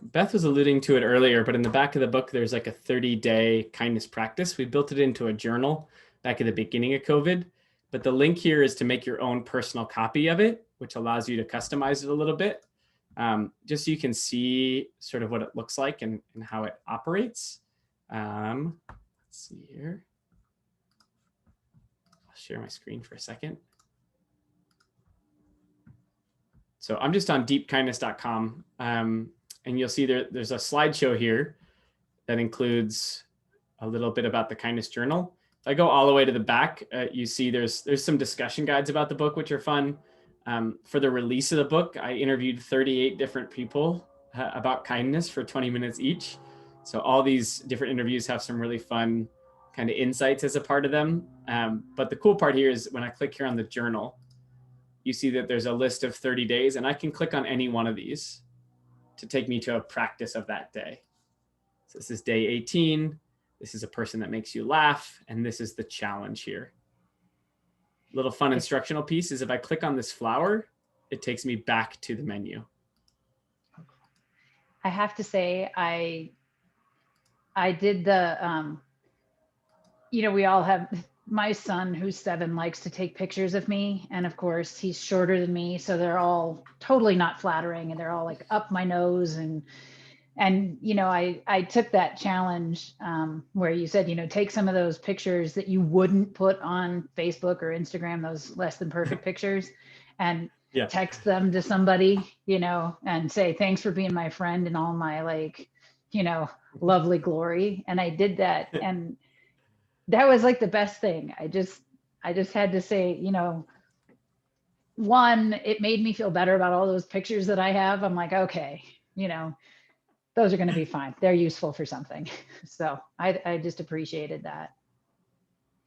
Beth was alluding to it earlier, but in the back of the book, there's like a 30-day kindness practice. We built it into a journal back at the beginning of COVID. But the link here is to make your own personal copy of it, which allows you to customize it a little bit, just so you can see sort of what it looks like and how it operates. Let's see here. I'll share my screen for a second. So I'm just on deepkindness.com, and you'll see there's a slideshow here that includes a little bit about the Kindness Journal. If I go all the way to the back, you see there's some discussion guides about the book, which are fun. For the release of the book, I interviewed 38 different people about kindness for 20 minutes each. So all these different interviews have some really fun kind of insights as a part of them. But the cool part here is when I click here on the journal, you see that there's a list of 30 days, and I can click on any one of these to take me to a practice of that day. So this is day 18. This is a person that makes you laugh. And this is the challenge here. Little fun instructional piece is if I click on this flower, it takes me back to the menu. I have to say, I did the, we all have, my son who's 7 likes to take pictures of me. And of course he's shorter than me. So they're all totally not flattering, and they're all like up my nose. And I took that challenge where you said, take some of those pictures that you wouldn't put on Facebook or Instagram, those less than perfect pictures, and text them to somebody, and say, thanks for being my friend and all my lovely glory. And I did that. And that was like the best thing. I just had to say, one, it made me feel better about all those pictures that I have. I'm like, okay, those are going to be fine. They're useful for something. So I just appreciated that.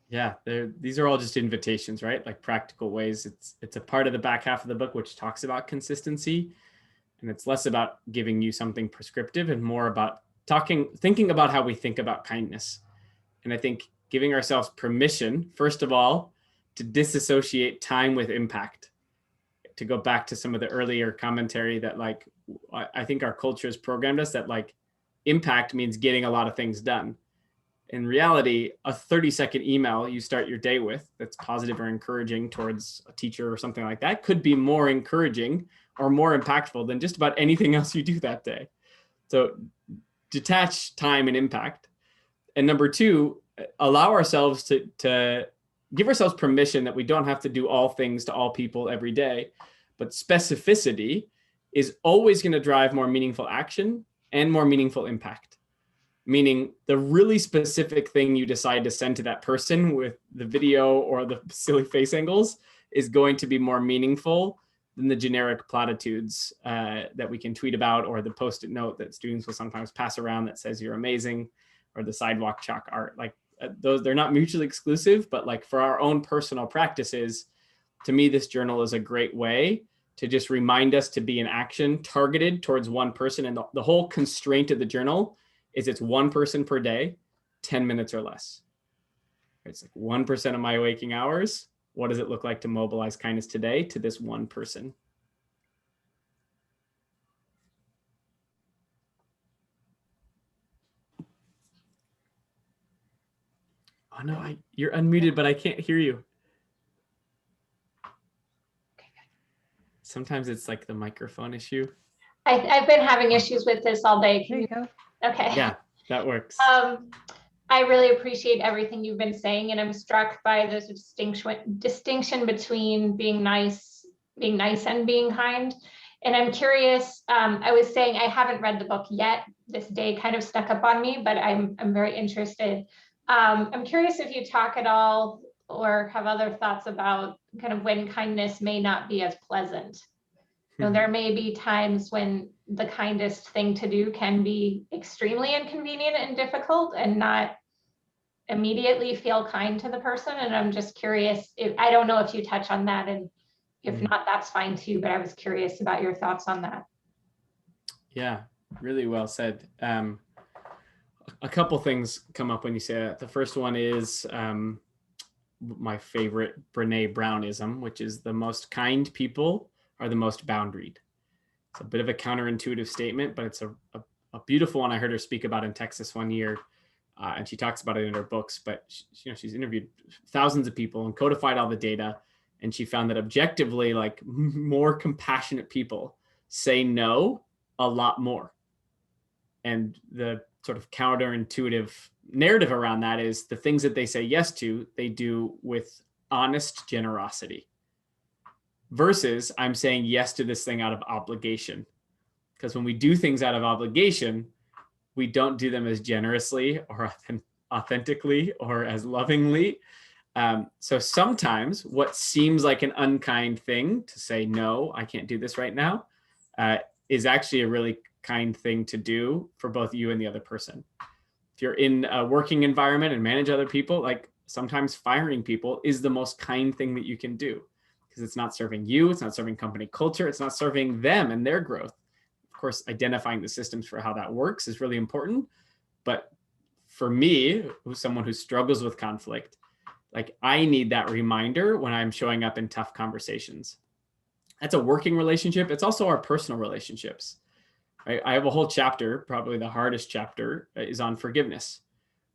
Yeah, these are all just invitations, right? Like practical ways. It's a part of the back half of the book, which talks about consistency. And it's less about giving you something prescriptive and more about thinking about how we think about kindness. And I think giving ourselves permission, first of all, to disassociate time with impact. To go back to some of the earlier commentary that I think our culture has programmed us that impact means getting a lot of things done. In reality, a 30-second email you start your day with that's positive or encouraging towards a teacher or something like that could be more encouraging or more impactful than just about anything else you do that day. So detach time and impact. And number 2, allow ourselves to give ourselves permission that we don't have to do all things to all people every day, but specificity is always going to drive more meaningful action and more meaningful impact. Meaning the really specific thing you decide to send to that person with the video or the silly face angles is going to be more meaningful than the generic platitudes that we can tweet about, or the Post-it note that students will sometimes pass around that says you're amazing, or the sidewalk chalk art. Those, they're not mutually exclusive, but for our own personal practices, to me, this journal is a great way to just remind us to be in action targeted towards one person. And the whole constraint of the journal is it's one person per day, 10 minutes or less. It's 1% of my waking hours. What does it look like to mobilize kindness today to this one person? Oh no, you're unmuted, but I can't hear you. Sometimes it's the microphone issue. I've been having issues with this all day. There you go. Okay. Yeah, that works. I really appreciate everything you've been saying, and I'm struck by the distinction between being nice and being kind. And I'm curious, I was saying I haven't read the book yet. This day kind of snuck up on me, but I'm very interested. I'm curious if you talk at all or have other thoughts about kind of when kindness may not be as pleasant. There may be times when the kindest thing to do can be extremely inconvenient and difficult and not immediately feel kind to the person. And I'm just curious, I don't know if you touch on that, and if not, that's fine too, but I was curious about your thoughts on that. Yeah, really well said. A couple things come up when you say that. The first one is my favorite Brene Brownism, which is the most kind people are the most boundaried. It's a bit of a counterintuitive statement, but it's a beautiful one I heard her speak about in Texas one year. And she talks about it in her books, but she's interviewed thousands of people and codified all the data. And she found that objectively, more compassionate people say no a lot more. And the sort of counterintuitive narrative around that is the things that they say yes to, they do with honest generosity. versus I'm saying yes to this thing out of obligation. Because when we do things out of obligation, we don't do them as generously or authentically or as lovingly. So sometimes what seems like an unkind thing to say, no, I can't do this right now, is actually a really kind thing to do for both you and the other person. If you're in a working environment and manage other people, like sometimes firing people is the most kind thing that you can do, because it's not serving you, it's not serving company culture, it's not serving them and their growth. Of course, identifying the systems for how that works is really important. But for me, who's someone who struggles with conflict, like I need that reminder when I'm showing up in tough conversations. That's a working relationship. It's also our personal relationships. Right? I have a whole chapter, probably the hardest chapter, is on forgiveness,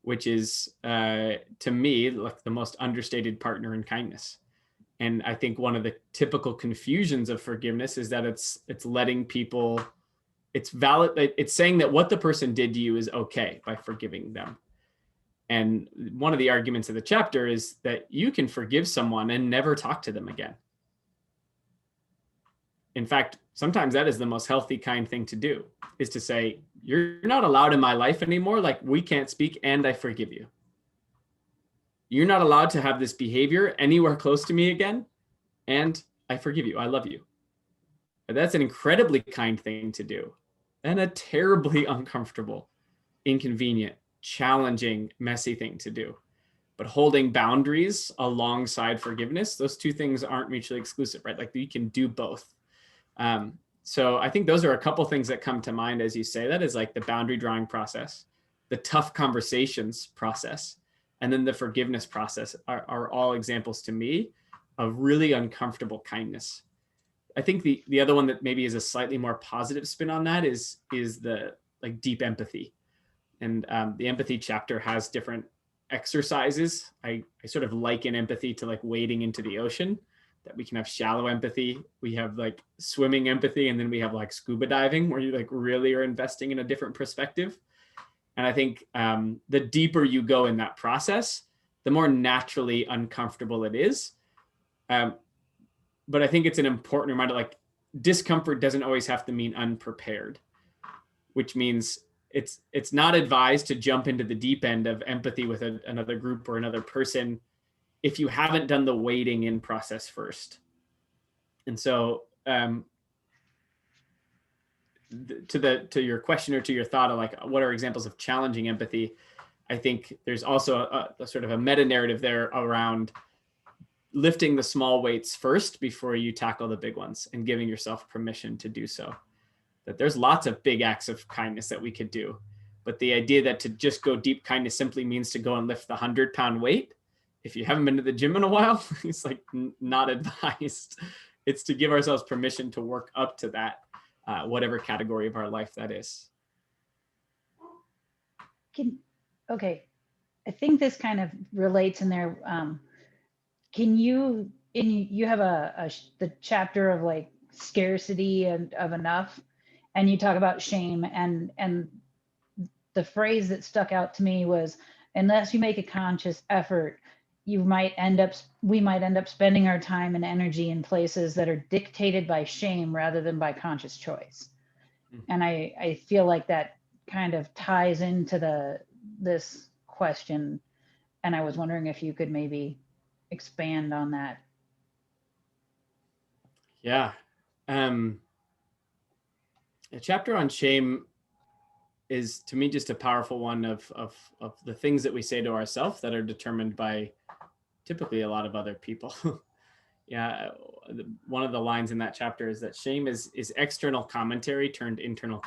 which is to me like the most understated partner in kindness. And I think one of the typical confusions of forgiveness is that it's letting people, it's valid, it's saying that what the person did to you is okay by forgiving them. And one of the arguments of the chapter is that you can forgive someone and never talk to them again. In fact, sometimes that is the most healthy, kind thing to do, is to say, you're not allowed in my life anymore. Like, we can't speak, and I forgive you. You're not allowed to have this behavior anywhere close to me again, and I forgive you. I love you. That's an incredibly kind thing to do, and a terribly uncomfortable, inconvenient, challenging, messy thing to do. But holding boundaries alongside forgiveness, those two things aren't mutually exclusive, right? Like, you can do both. So I think those are a couple things that come to mind as you say that, is like the boundary drawing process, the tough conversations process, and then the forgiveness process are all examples to me of really uncomfortable kindness. I think the other one that maybe is a slightly more positive spin on that is the like deep empathy. And the empathy chapter has different exercises. I sort of liken empathy to like wading into the ocean, that we can have shallow empathy. We have like swimming empathy, and then we have like scuba diving, where you like really are investing in a different perspective. And I think the deeper you go in that process, the more naturally uncomfortable it is. But I think it's an important reminder, like discomfort doesn't always have to mean unprepared, which means it's not advised to jump into the deep end of empathy with another group or another person if you haven't done the wading in process first. And so to your question, or to your thought of like, what are examples of challenging empathy? I think there's also a sort of a meta narrative there around lifting the small weights first before you tackle the big ones, and giving yourself permission to do so. That there's lots of big acts of kindness that we could do, but the idea that to just go deep kindness simply means to go and lift the 100-pound weight, if you haven't been to the gym in a while, it's like not advised. It's to give ourselves permission to work up to that, whatever category of our life that is. Okay, I think this kind of relates in there. Can you have the chapter of like scarcity and of enough, and you talk about shame, and the phrase that stuck out to me was, unless you make a conscious effort, we might end up spending our time and energy in places that are dictated by shame rather than by conscious choice. And I feel like that kind of ties into this question, and I was wondering if you could maybe expand on that. Yeah. A chapter on shame is, to me, just a powerful one of the things that we say to ourselves that are determined by typically a lot of other people. Yeah. One of the lines in that chapter is that shame is external commentary turned internal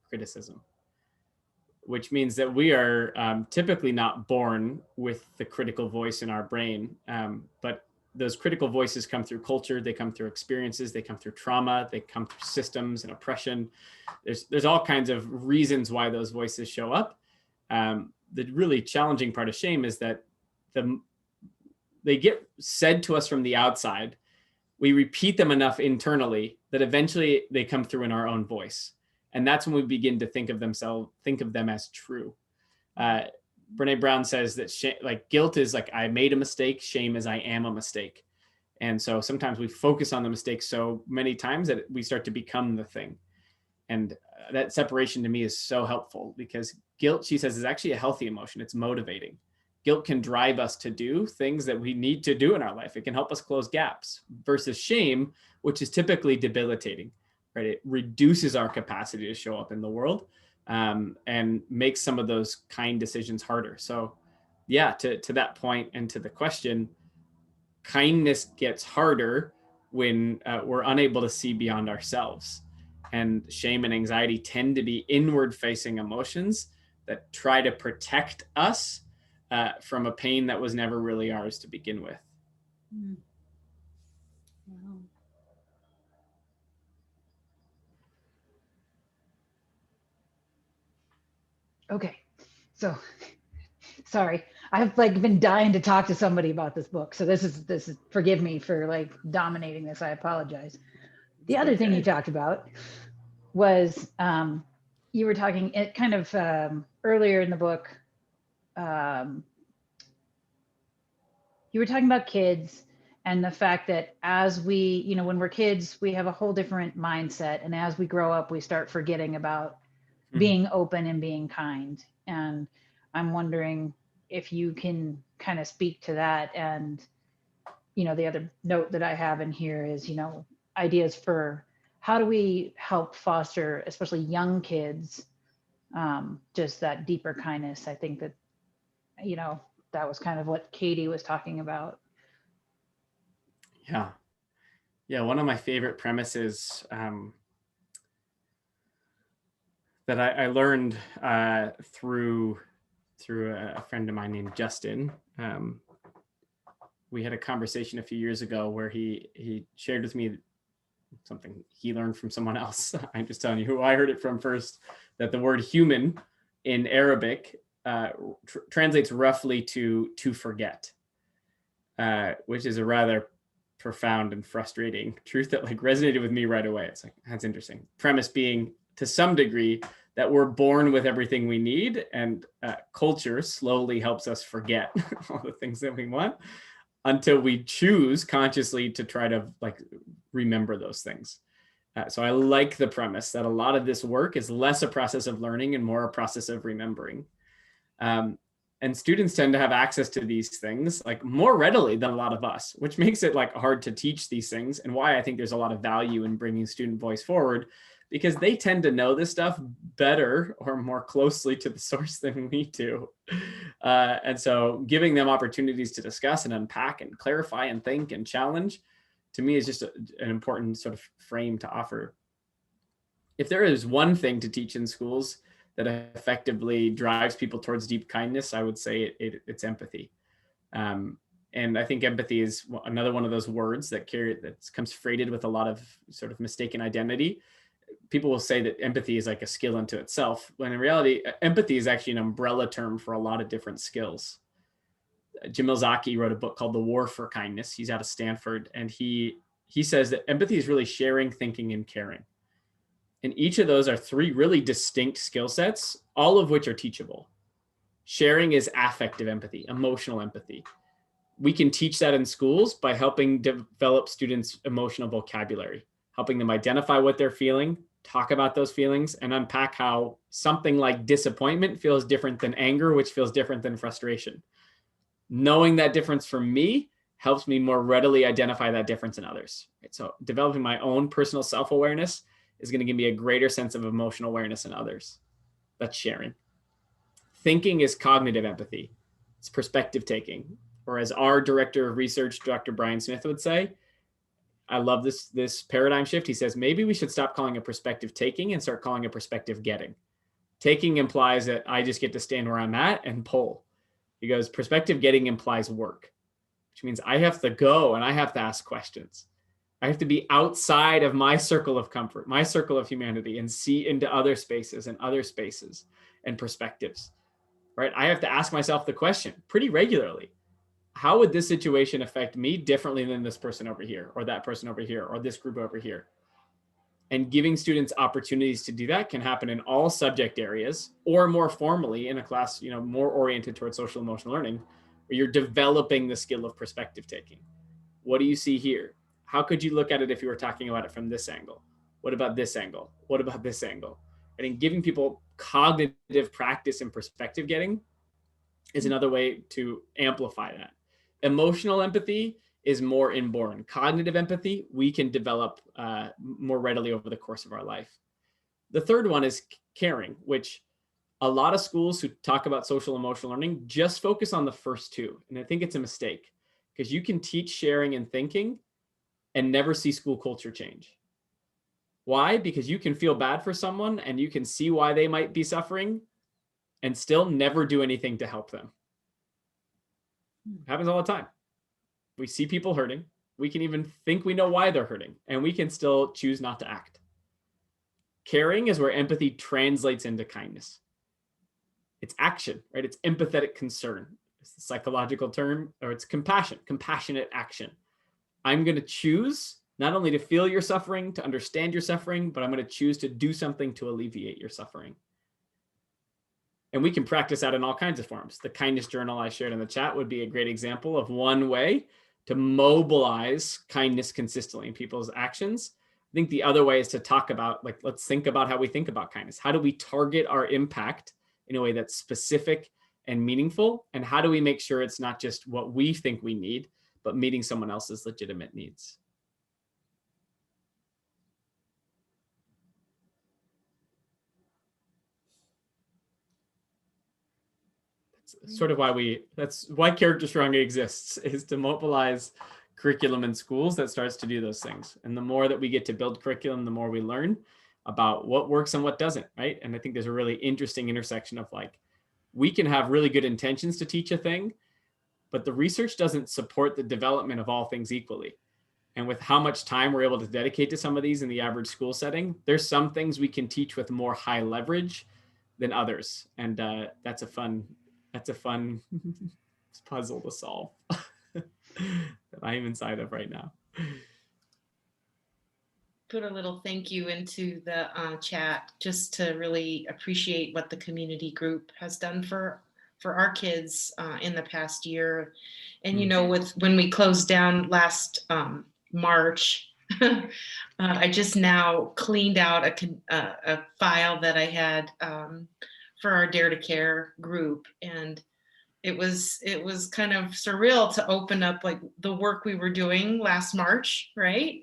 criticism, which means that we are typically not born with the critical voice in our brain, but those critical voices come through culture, they come through experiences, they come through trauma, they come through systems and oppression. There's all kinds of reasons why those voices show up. The really challenging part of shame is that they get said to us from the outside. We repeat them enough internally that eventually they come through in our own voice. And that's when we begin to think of them as true. Brene Brown says that guilt is like, I made a mistake. Shame is, I am a mistake. And so sometimes we focus on the mistake so many times that we start to become the thing. And that separation to me is so helpful, because guilt, she says, is actually a healthy emotion. It's motivating. Guilt can drive us to do things that we need to do in our life. It can help us close gaps, versus shame, which is typically debilitating, right? It reduces our capacity to show up in the world, and makes some of those kind decisions harder. So yeah, to that point and to the question, kindness gets harder when we're unable to see beyond ourselves. And shame and anxiety tend to be inward facing emotions that try to protect us from a pain that was never really ours to begin with. Mm. Wow. Okay, so sorry, I've like been dying to talk to somebody about this book. So this is forgive me for like dominating this. I apologize. The other thing you talked about was you were talking it kind of earlier in the book. You were talking about kids and the fact that as we, you know, when we're kids, we have a whole different mindset. And as we grow up, we start forgetting about being open and being kind. And I'm wondering if you can kind of speak to that. And, you know, the other note that I have in here is, you know, ideas for how do we help foster, especially young kids, just that deeper kindness. I think that, you know, that was kind of what Katie was talking about. Yeah. Yeah. One of my favorite premises that I learned through a friend of mine named Justin. We had a conversation a few years ago where he shared with me something he learned from someone else. I'm just telling you who I heard it from first, that the word human in Arabic translates roughly to forget, which is a rather profound and frustrating truth that like resonated with me right away. It's like, that's interesting. Premise being, to some degree, that we're born with everything we need, and culture slowly helps us forget all the things that we want until we choose consciously to try to like remember those things. So I like the premise that a lot of this work is less a process of learning and more a process of remembering. And students tend to have access to these things like more readily than a lot of us, which makes it like hard to teach these things, and why I think there's a lot of value in bringing student voice forward, because they tend to know this stuff better or more closely to the source than we do. And so giving them opportunities to discuss and unpack and clarify and think and challenge, to me, is just an important sort of frame to offer. If there is one thing to teach in schools that effectively drives people towards deep kindness, I would say it's empathy. And I think empathy is another one of those words that comes freighted with a lot of sort of mistaken identity. People will say that empathy is like a skill unto itself, when in reality, empathy is actually an umbrella term for a lot of different skills. Jamil Zaki wrote a book called The War for Kindness. He's out of Stanford, and he says that empathy is really sharing, thinking, and caring. And each of those are three really distinct skill sets, all of which are teachable. Sharing is affective empathy, emotional empathy. We can teach that in schools by helping develop students' emotional vocabulary, helping them identify what they're feeling, talk about those feelings, and unpack how something like disappointment feels different than anger, which feels different than frustration. Knowing that difference for me helps me more readily identify that difference in others. Right? So developing my own personal self-awareness is going to give me a greater sense of emotional awareness in others. That's sharing. Thinking is cognitive empathy. It's perspective taking. Or as our director of research, Dr. Brian Smith, would say, I love this paradigm shift. He says, maybe we should stop calling it perspective taking and start calling it perspective getting. Taking implies that I just get to stand where I'm at and pull. He goes, perspective getting implies work, which means I have to go and I have to ask questions. I have to be outside of my circle of comfort, my circle of humanity, and see into other spaces and perspectives, right? I have to ask myself the question pretty regularly. How would this situation affect me differently than this person over here, or that person over here, or this group over here? And giving students opportunities to do that can happen in all subject areas, or more formally in a class, you know, more oriented towards social emotional learning, where you're developing the skill of perspective taking. What do you see here? How could you look at it if you were talking about it from this angle? What about this angle? What about this angle? And in giving people cognitive practice and perspective getting is another way to amplify that. Emotional empathy is more inborn. Cognitive empathy, we can develop more readily over the course of our life. The third one is caring, which a lot of schools who talk about social emotional learning just focus on the first two. And I think it's a mistake, because you can teach sharing and thinking and never see school culture change. Why? Because you can feel bad for someone and you can see why they might be suffering and still never do anything to help them. It happens all the time. We see people hurting. We can even think we know why they're hurting, and we can still choose not to act. Caring is where empathy translates into kindness. It's action, right? It's empathetic concern. It's the psychological term, or it's compassion, compassionate action. I'm going to choose not only to feel your suffering, to understand your suffering, but I'm going to choose to do something to alleviate your suffering. And we can practice that in all kinds of forms. The kindness journal I shared in the chat would be a great example of one way to mobilize kindness consistently in people's actions. I think the other way is to talk about, like, let's think about how we think about kindness. How do we target our impact in a way that's specific and meaningful? And how do we make sure it's not just what we think we need, but meeting someone else's legitimate needs? Sort of that's why Character Strong exists, is to mobilize curriculum in schools that starts to do those things. And the more that we get to build curriculum, the more we learn about what works and what doesn't, right? And I think there's a really interesting intersection of, like, we can have really good intentions to teach a thing, but the research doesn't support the development of all things equally. And with how much time we're able to dedicate to some of these in the average school setting, there's some things we can teach with more high leverage than others. And that's a fun puzzle to solve that I am inside of right now. Put a little thank you into the chat, just to really appreciate what the community group has done for our kids in the past year. And, you know, when we closed down last March, I just now cleaned out a file that I had for our Dare to Care group. And it was kind of surreal to open up, like, the work we were doing last March, right?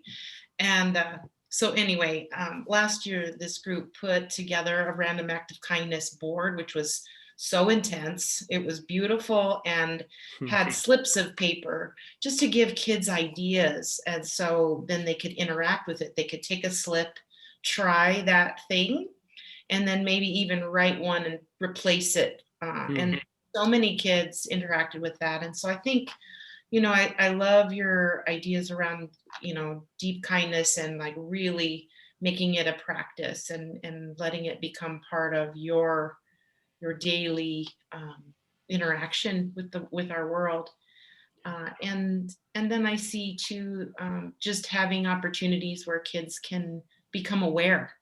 And so anyway, last year, this group put together a random act of kindness board, which was so intense. It was beautiful and had slips of paper just to give kids ideas. And so then they could interact with it. They could take a slip, try that thing, and then maybe even write one and replace it. And so many kids interacted with that. And so I think, you know, I love your ideas around, you know, deep kindness and, like, really making it a practice and letting it become part of your daily interaction with our world. And then I see too, just having opportunities where kids can become aware,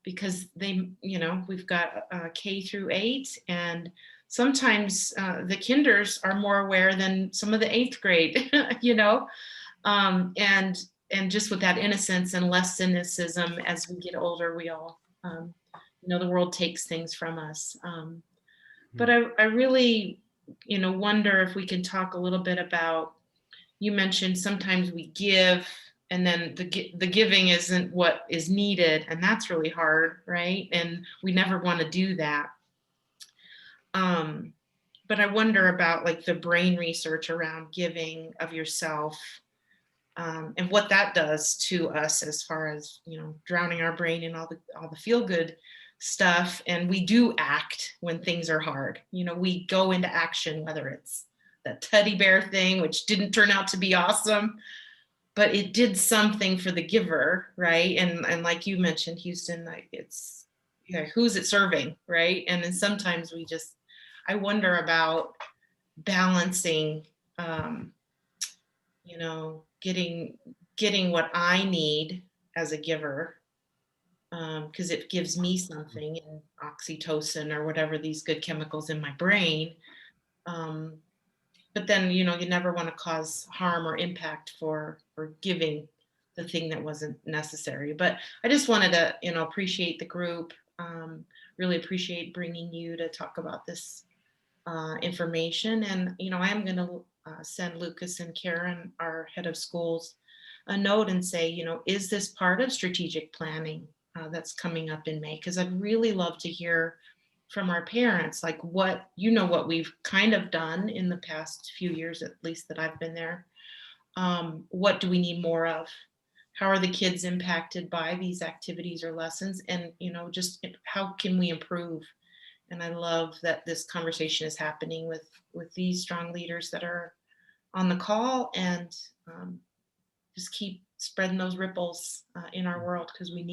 because they, you know, we've got K through 8, and sometimes the kinders are more aware than some of the 8th grade, you know, and just with that innocence and less cynicism as we get older, we all, you know, the world takes things from us. But I really, you know, wonder if we can talk a little bit about, you mentioned sometimes we give and then the giving isn't what is needed, and that's really hard, right? And we never want to do that. But I wonder about, like, the brain research around giving of yourself, and what that does to us as far as, you know, drowning our brain in all the feel-good stuff. And we do act when things are hard. You know, we go into action, whether it's the teddy bear thing, which didn't turn out to be awesome, but it did something for the giver, right? And like you mentioned, Houston, like, it's, you know, who's it serving, right? And then sometimes I wonder about balancing, you know, getting what I need as a giver, because it gives me something, and oxytocin or whatever, these good chemicals in my brain. but then, you never want to cause harm or impact for giving the thing that wasn't necessary. But I just wanted to, appreciate the group. Really appreciate bringing you to talk about this information. And, I am going to send Lucas and Karen, our head of schools, a note and say, is this part of strategic planning that's coming up in May? Because I'd really love to hear from our parents, like what we've kind of done in the past few years, at least that I've been there. What do we need more of? How are the kids impacted by these activities or lessons? And, just how can we improve? And I love that this conversation is happening with these strong leaders that are on the call, and just keep spreading those ripples in our world, because we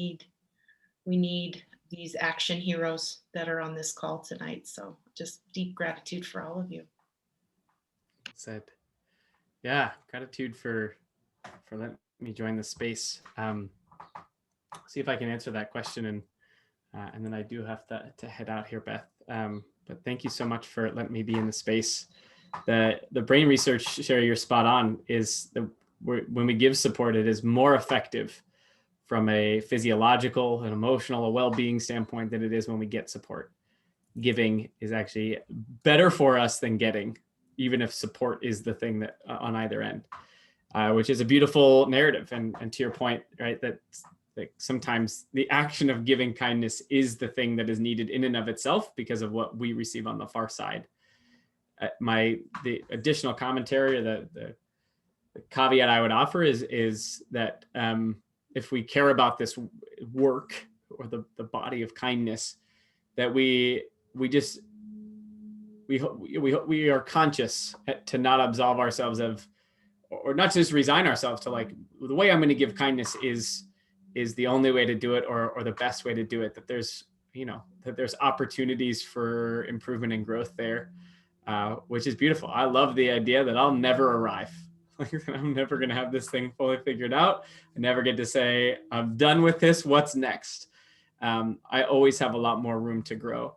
need these action heroes that are on this call tonight. So just deep gratitude for all of you. Said, yeah, gratitude for letting me join the space. See if I can answer that question, and then I do have to head out here, Beth. But thank you so much for letting me be in the space. The brain research, Sherry, you're spot on. When we give support, it is more effective from a physiological and emotional, a well-being standpoint than it is when we get support. Giving is actually better for us than getting, even if support is the thing that on either end, which is a beautiful narrative. And to your point, right, that sometimes the action of giving kindness is the thing that is needed in and of itself because of what we receive on the far side. The additional commentary, or the caveat I would offer is that if we care about this work or the body of kindness, that we are conscious to not absolve ourselves of, or not just resign ourselves to, like, the way I'm going to give kindness is the only way to do it, or the best way to do it. That there's opportunities for improvement and growth there, which is beautiful. I love the idea that I'll never arrive. I'm never going to have this thing fully figured out. I never get to say, I'm done with this. What's next? I always have a lot more room to grow,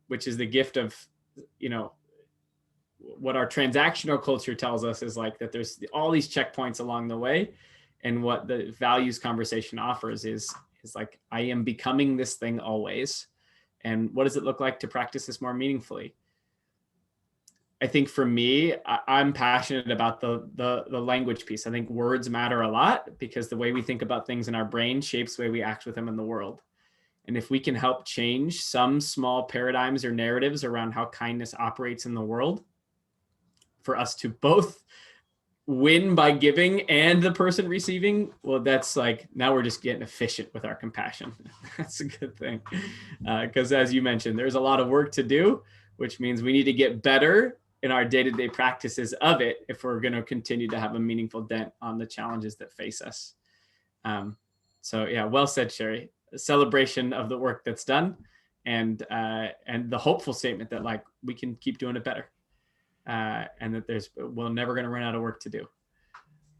which is the gift of, what our transactional culture tells us is like that there's all these checkpoints along the way. And what the values conversation offers is like, I am becoming this thing always. And what does it look like to practice this more meaningfully? I think for me, I'm passionate about the language piece. I think words matter a lot because the way we think about things in our brain shapes the way we act with them in the world. And if we can help change some small paradigms or narratives around how kindness operates in the world, for us to both win by giving and the person receiving, well, that's like, now we're just getting efficient with our compassion. That's a good thing. Because as you mentioned, there's a lot of work to do, which means we need to get better in our day-to-day practices of it if we're going to continue to have a meaningful dent on the challenges that face us. So yeah, well said, Sherry. A celebration of the work that's done, and the hopeful statement that, like, we can keep doing it better, and that we're never going to run out of work to do.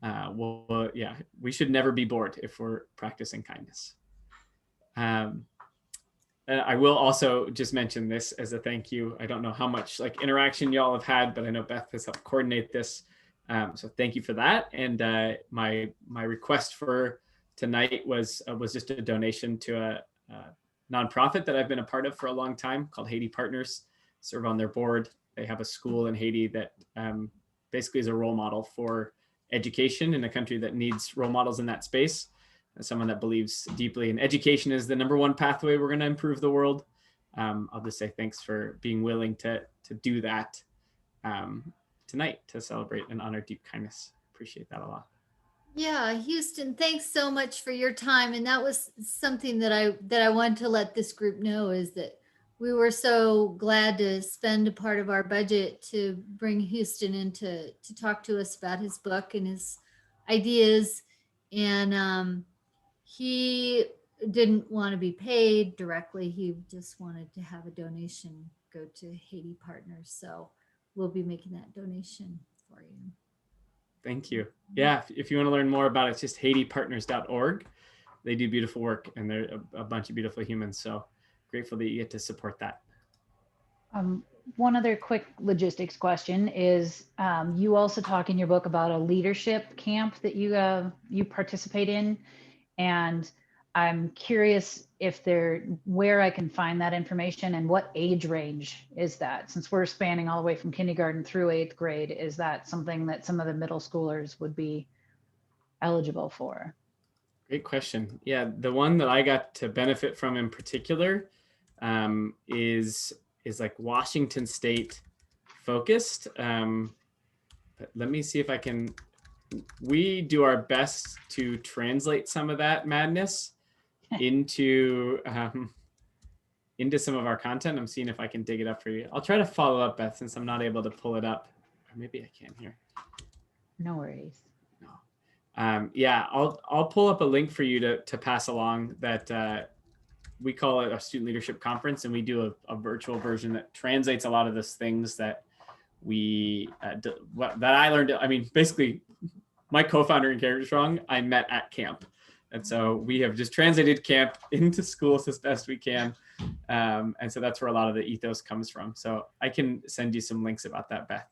Yeah, we should never be bored if we're practicing kindness. I will also just mention this as a thank you. I don't know how much interaction y'all have had, but I know Beth has helped coordinate this. So thank you for that. And my request for tonight was just a donation to a nonprofit that I've been a part of for a long time called Haiti Partners. Serve on their board. They have a school in Haiti that basically is a role model for education in a country that needs role models in that space. As someone that believes deeply in education is the number one pathway we're going to improve the world. I'll just say thanks for being willing to do that tonight to celebrate and honor deep kindness. Appreciate that a lot. Yeah, Houston, thanks so much for your time. And that was something that I wanted to let this group know, is that we were so glad to spend a part of our budget to bring Houston in to talk to us about his book and his ideas. And he didn't want to be paid directly. He just wanted to have a donation go to Haiti Partners. So we'll be making that donation for you. Thank you. Yeah, if you want to learn more about it, it's just HaitiPartners.org. They do beautiful work, and they're a bunch of beautiful humans. So grateful that you get to support that. one other quick logistics question is, you also talk in your book about a leadership camp that you participate in, and I'm curious if where I can find that information and what age range is that? Since we're spanning all the way from kindergarten through 8th grade, is that something that some of the middle schoolers would be eligible for? Great question. Yeah, the one that I got to benefit from in particular is like Washington State focused. But let me see if I can. We do our best to translate some of that madness into some of our content. I'm seeing if I can dig it up for you. I'll try to follow up, Beth, since I'm not able to pull it up. Or maybe I can here. No worries. Yeah, I'll pull up a link for you to pass along that we call it a student leadership conference, and we do a virtual version that translates a lot of those things that that I learned. I mean, basically, my co-founder in Character Strong, I met at camp. And so we have just translated camp into schools as best we can. And so that's where a lot of the ethos comes from. So I can send you some links about that, Beth.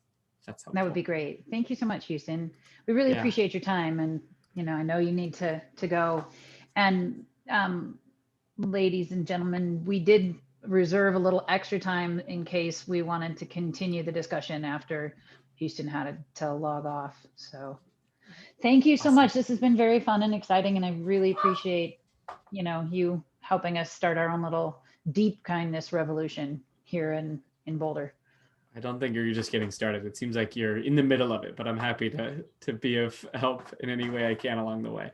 That's helpful. That would be great. Thank you so much, Houston. We really appreciate your time. And, I know you need to go. And ladies and gentlemen, we did reserve a little extra time in case we wanted to continue the discussion after Houston had to log off. So thank you so much. This has been very fun and exciting. And I really appreciate, you helping us start our own little deep kindness revolution here in Boulder. I don't think you're just getting started. It seems like you're in the middle of it, but I'm happy to be of help in any way I can along the way.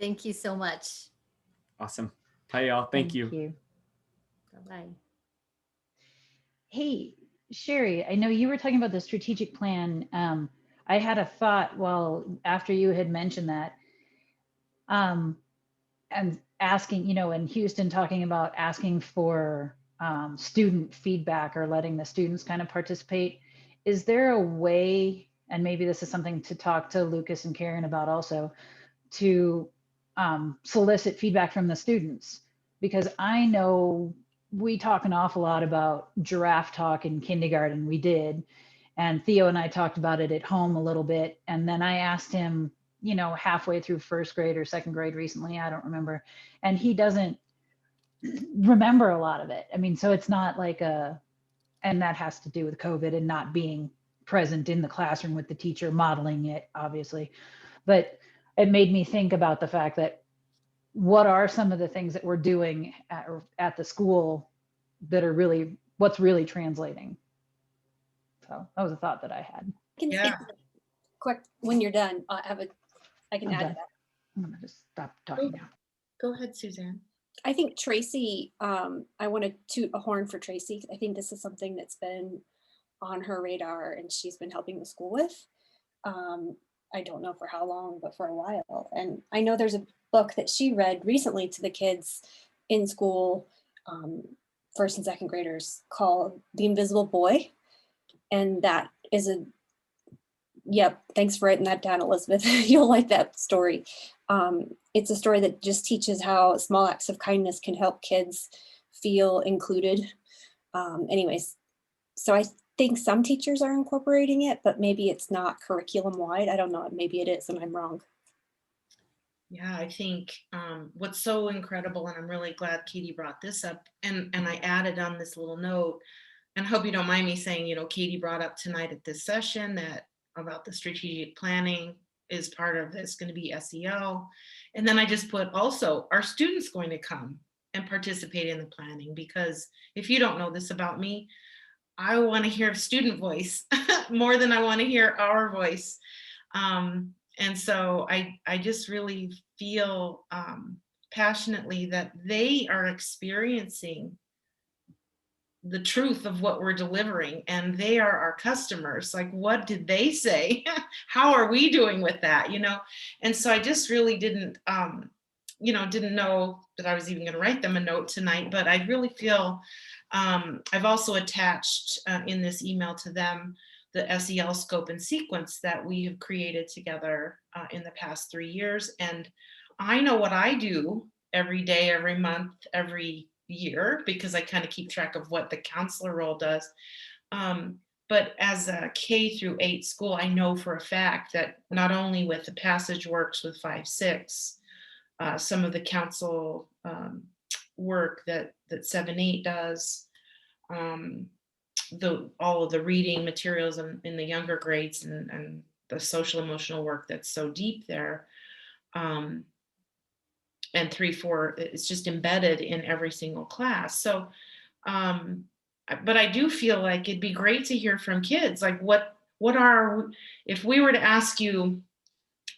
Thank you so much. Awesome. Hi, y'all. Thank you. Bye-bye. Hey, Sherry, I know you were talking about the strategic plan. I had a thought after you had mentioned that, and asking, and Houston talking about asking for student feedback or letting the students kind of participate. Is there a way, and maybe this is something to talk to Lucas and Karen about also, to solicit feedback from the students? Because I know we talk an awful lot about giraffe talk in kindergarten. We did. And Theo and I talked about it at home a little bit. And then I asked him, halfway through 1st grade or 2nd grade recently, I don't remember. And he doesn't remember a lot of it. I mean, so it's not like and that has to do with COVID and not being present in the classroom with the teacher modeling it, obviously. But it made me think about the fact that what are some of the things that we're doing at the school that are what's really translating? So that was a thought that I had. Quick, when you're done, I can add to that. I'm gonna just stop talking now. Go ahead, Suzanne. I think Tracy, I want to toot a horn for Tracy. I think this is something that's been on her radar and she's been helping the school with. I don't know for how long, but for a while. And I know there's a book that she read recently to the kids in school, 1st and 2nd graders, called The Invisible Boy. And that is thanks for writing that down, Elizabeth. You'll like that story. It's a story that just teaches how small acts of kindness can help kids feel included. Anyways, so I think some teachers are incorporating it, but maybe it's not curriculum wide. I don't know, maybe it is and I'm wrong. Yeah, I think what's so incredible, and I'm really glad Katie brought this up, and I added on this little note, and I hope you don't mind me saying, Katie brought up tonight at this session that about the strategic planning is part of this going to be SEL. And then I just put also, are students going to come and participate in the planning? Because if you don't know this about me, I want to hear student voice more than I want to hear our voice. And so I just really feel passionately that they are experiencing the truth of what we're delivering, and they are our customers. Like, what did they say? How are we doing with that? And so I just really didn't know that I was even going to write them a note tonight, but I really feel I've also attached in this email to them the SEL scope and sequence that we have created together in the past 3 years. And I know what I do every day, every month, every year because I kind of keep track of what the counselor role does. But as a K through 8 school, I know for a fact that not only with the Passage Works with 5-6, some of the council work that 7-8 does, all of the reading materials in the younger grades and the social emotional work that's so deep there. And 3-4, it's just embedded in every single class. So, but I do feel like it'd be great to hear from kids, like what are, if we were to ask you,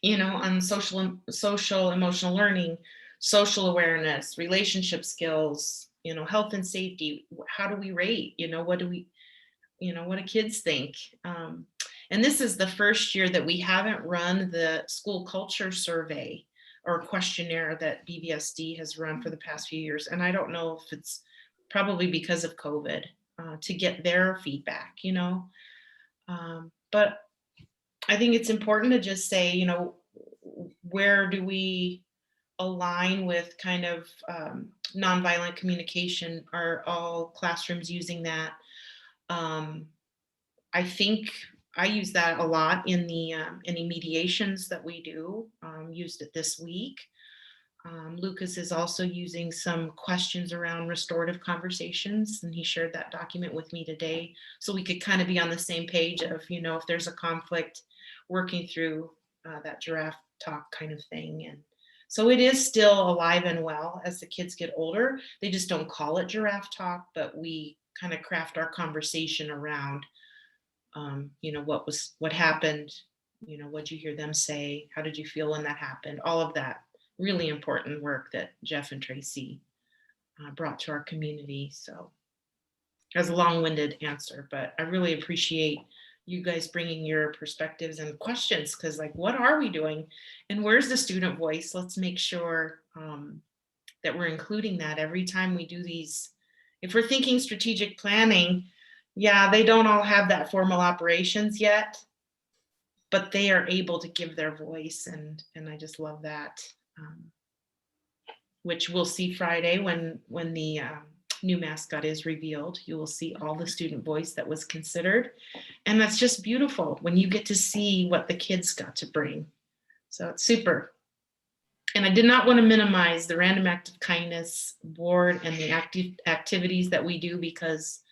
you know, on social emotional learning, social awareness, relationship skills, you know, health and safety, how do we rate, you know, what do kids think? And this is the first year that we haven't run the school culture survey or questionnaire that BVSD has run for the past few years. And I don't know if it's probably because of COVID to get their feedback, you know. But I think it's important to just say, you know, where do we align with kind of nonviolent communication? Are all classrooms using that? I think I use that a lot in the any mediations that we do. Used it this week. Lucas is also using some questions around restorative conversations, and he shared that document with me today, so we could kind of be on the same page of, you know, if there's a conflict, working through that giraffe talk kind of thing. And so it is still alive and well as the kids get older. They just don't call it giraffe talk, but we kind of craft our conversation around, you know, what happened, you know, what'd you hear them say? How did you feel when that happened? All of that really important work that Jeff and Tracy brought to our community. So that's a long-winded answer, but I really appreciate you guys bringing your perspectives and questions, because like, what are we doing and where's the student voice? Let's make sure that we're including that every time we do these. If we're thinking strategic planning, yeah, they don't all have that formal operations yet, but they are able to give their voice, and I just love that. Which we'll see Friday when the new mascot is revealed. You will see all the student voice that was considered, and that's just beautiful when you get to see what the kids got to bring. So it's super. And I did not want to minimize the Random Act of Kindness board and the activities that we do, because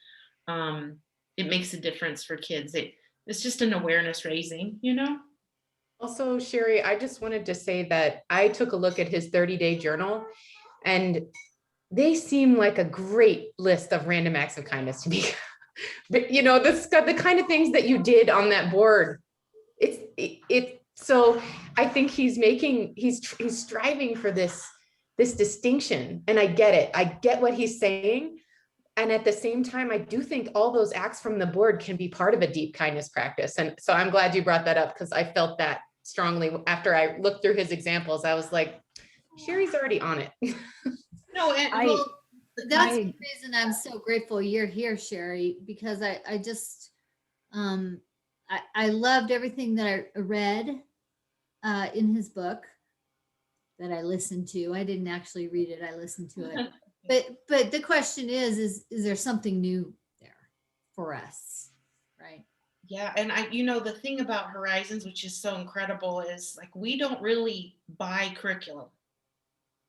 it makes a difference for kids. It's just an awareness raising, you know. Also, Sherry, I just wanted to say that I took a look at his 30-day journal, and they seem like a great list of random acts of kindness to me. But you know, the kind of things that you did on that board. So I think he's striving for this distinction, and I get it. I get what he's saying. And at the same time, I do think all those acts from the board can be part of a deep kindness practice. And so I'm glad you brought that up, because I felt that strongly after I looked through his examples. I was like, Sherry's already on it. No, and that's the reason I'm so grateful you're here, Sherry, because I just, I loved everything that I read in his book that I listened to. I didn't actually read it, I listened to it. But the question is there something new there for us, right? Yeah, and you know, the thing about Horizons, which is so incredible, is like, we don't really buy curriculum.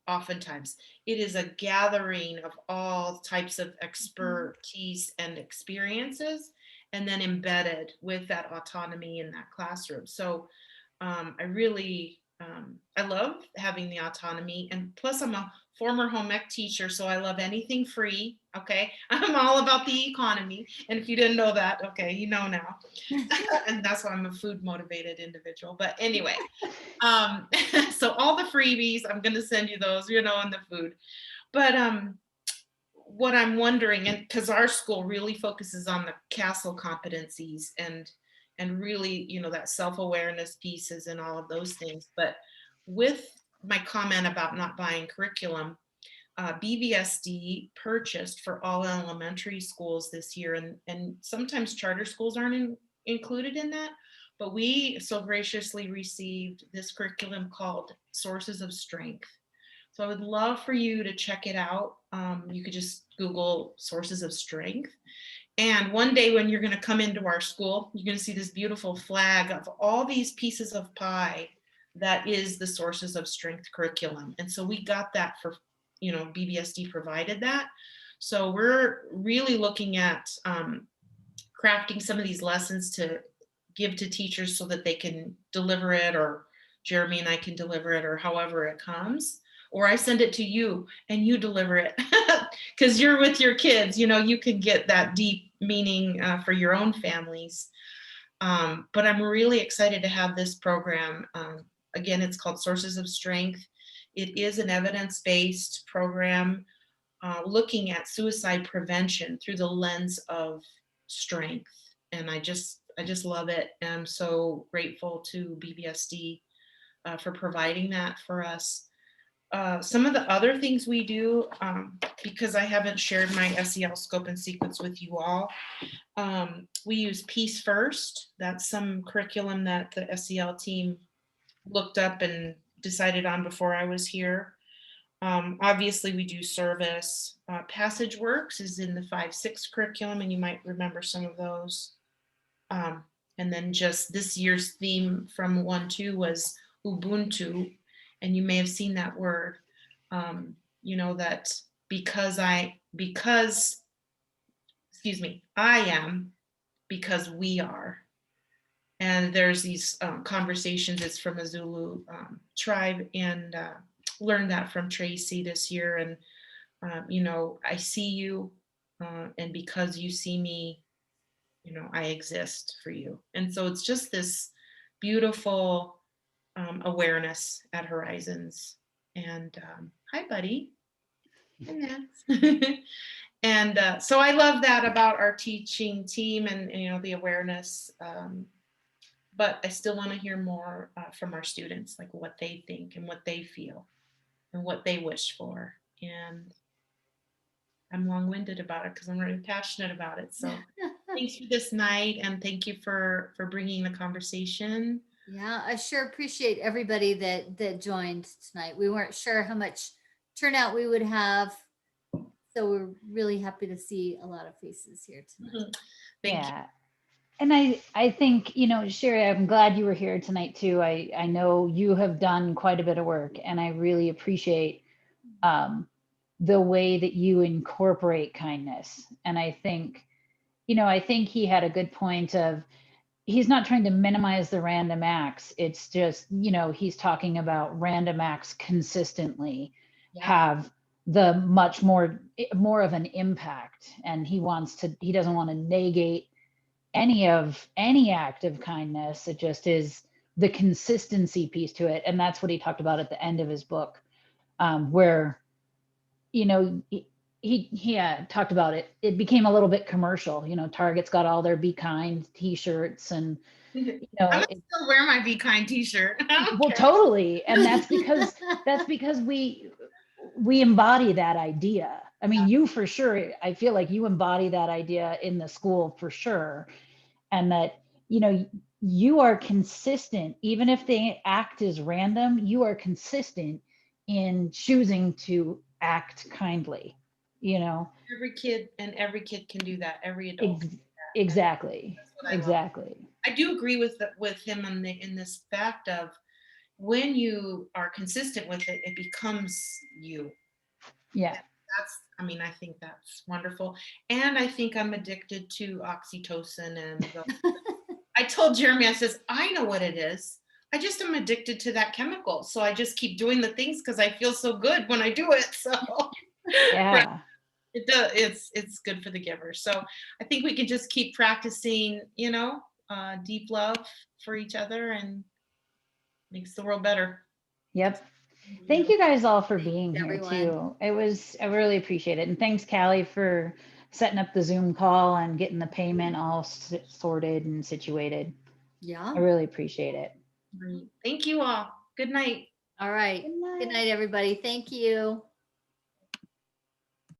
Oftentimes, it is a gathering of all types of expertise and experiences, and then embedded with that autonomy in that classroom. So I really, I love having the autonomy, and plus I'm a former home ec teacher, so I love anything free. Okay, I'm all about the economy, and if you didn't know that, okay, you know now. And that's why I'm a food motivated individual. But anyway, so all the freebies, I'm going to send you those, you know, on the food. But what I'm wondering, and because our school really focuses on the CASEL competencies and really, you know, that self-awareness pieces and all of those things. But with my comment about not buying curriculum, BVSD purchased for all elementary schools this year, and sometimes charter schools aren't included in that, but we so graciously received this curriculum called Sources of Strength. So I would love for you to check it out. You could just Google Sources of Strength. And one day when you're going to come into our school, you're going to see this beautiful flag of all these pieces of pie that is the Sources of Strength curriculum. And so we got that for, BBSD provided that. So we're really looking at crafting some of these lessons to give to teachers so that they can deliver it, or Jeremy and I can deliver it, or however it comes. Or I send it to you and you deliver it because you're with your kids, you can get that deep meaning for your own families. But I'm really excited to have this program. Again, it's called Sources of Strength. It is an evidence-based program looking at suicide prevention through the lens of strength. And I just love it. And I'm so grateful to BBSD for providing that for us. Some of the other things we do, because I haven't shared my SEL scope and sequence with you all, we use Peace First. That's some curriculum that the SEL team looked up and decided on before I was here. Obviously, we do service. Passage Works is in the 5-6 curriculum, and you might remember some of those. And then just this year's theme from 1-2 was Ubuntu. And you may have seen that word, that I am, because we are. And there's these conversations, it's from a Zulu tribe, and learned that from Tracy this year. And, I see you, and because you see me, I exist for you. And so it's just this beautiful awareness at Horizons. And hi, buddy. Hi, Max. And so I love that about our teaching team and the awareness. But I still want to hear more from our students, like what they think and what they feel and what they wish for. And I'm long-winded about it because I'm really passionate about it. So thanks for this night, and thank you for bringing the conversation. Yeah, I sure appreciate everybody that joined tonight. We weren't sure how much turnout we would have, so we're really happy to see a lot of faces here tonight. Thank you. And I think, Sherry, I'm glad you were here tonight too. I know you have done quite a bit of work, and I really appreciate the way that you incorporate kindness. And I think he had a good point of, he's not trying to minimize the random acts. It's just, he's talking about random acts consistently have the much more of an impact. And he doesn't want to negate any act of kindness. It just is the consistency piece to it. And that's what he talked about at the end of his book, where, he talked about it. It became a little bit commercial. Target's got all their Be Kind t-shirts, and I'm gonna still wear my Be Kind t-shirt. Well, totally. And that's because we embody that idea. I mean, you for sure, I feel like you embody that idea in the school for sure. And that, you are consistent, even if the act is random, you are consistent in choosing to act kindly, Every kid can do that. Every adult. Exactly. Exactly. I do agree with him in this fact of, when you are consistent with it, it becomes you. Yeah. I think that's wonderful. And I think I'm addicted to oxytocin. And I told Jeremy, I says, I know what it is. I just am addicted to that chemical. So I just keep doing the things because I feel so good when I do it. So yeah, it does. It's good for the giver. So I think we can just keep practicing, deep love for each other, and makes the world better. Yep. Thank you guys all for being here everyone. too. I really appreciate it. And thanks, Callie, for setting up the Zoom call and getting the payment all sorted and situated. Yeah. I really appreciate it. Thank you all. Good night. All right. Good night, everybody. Thank you.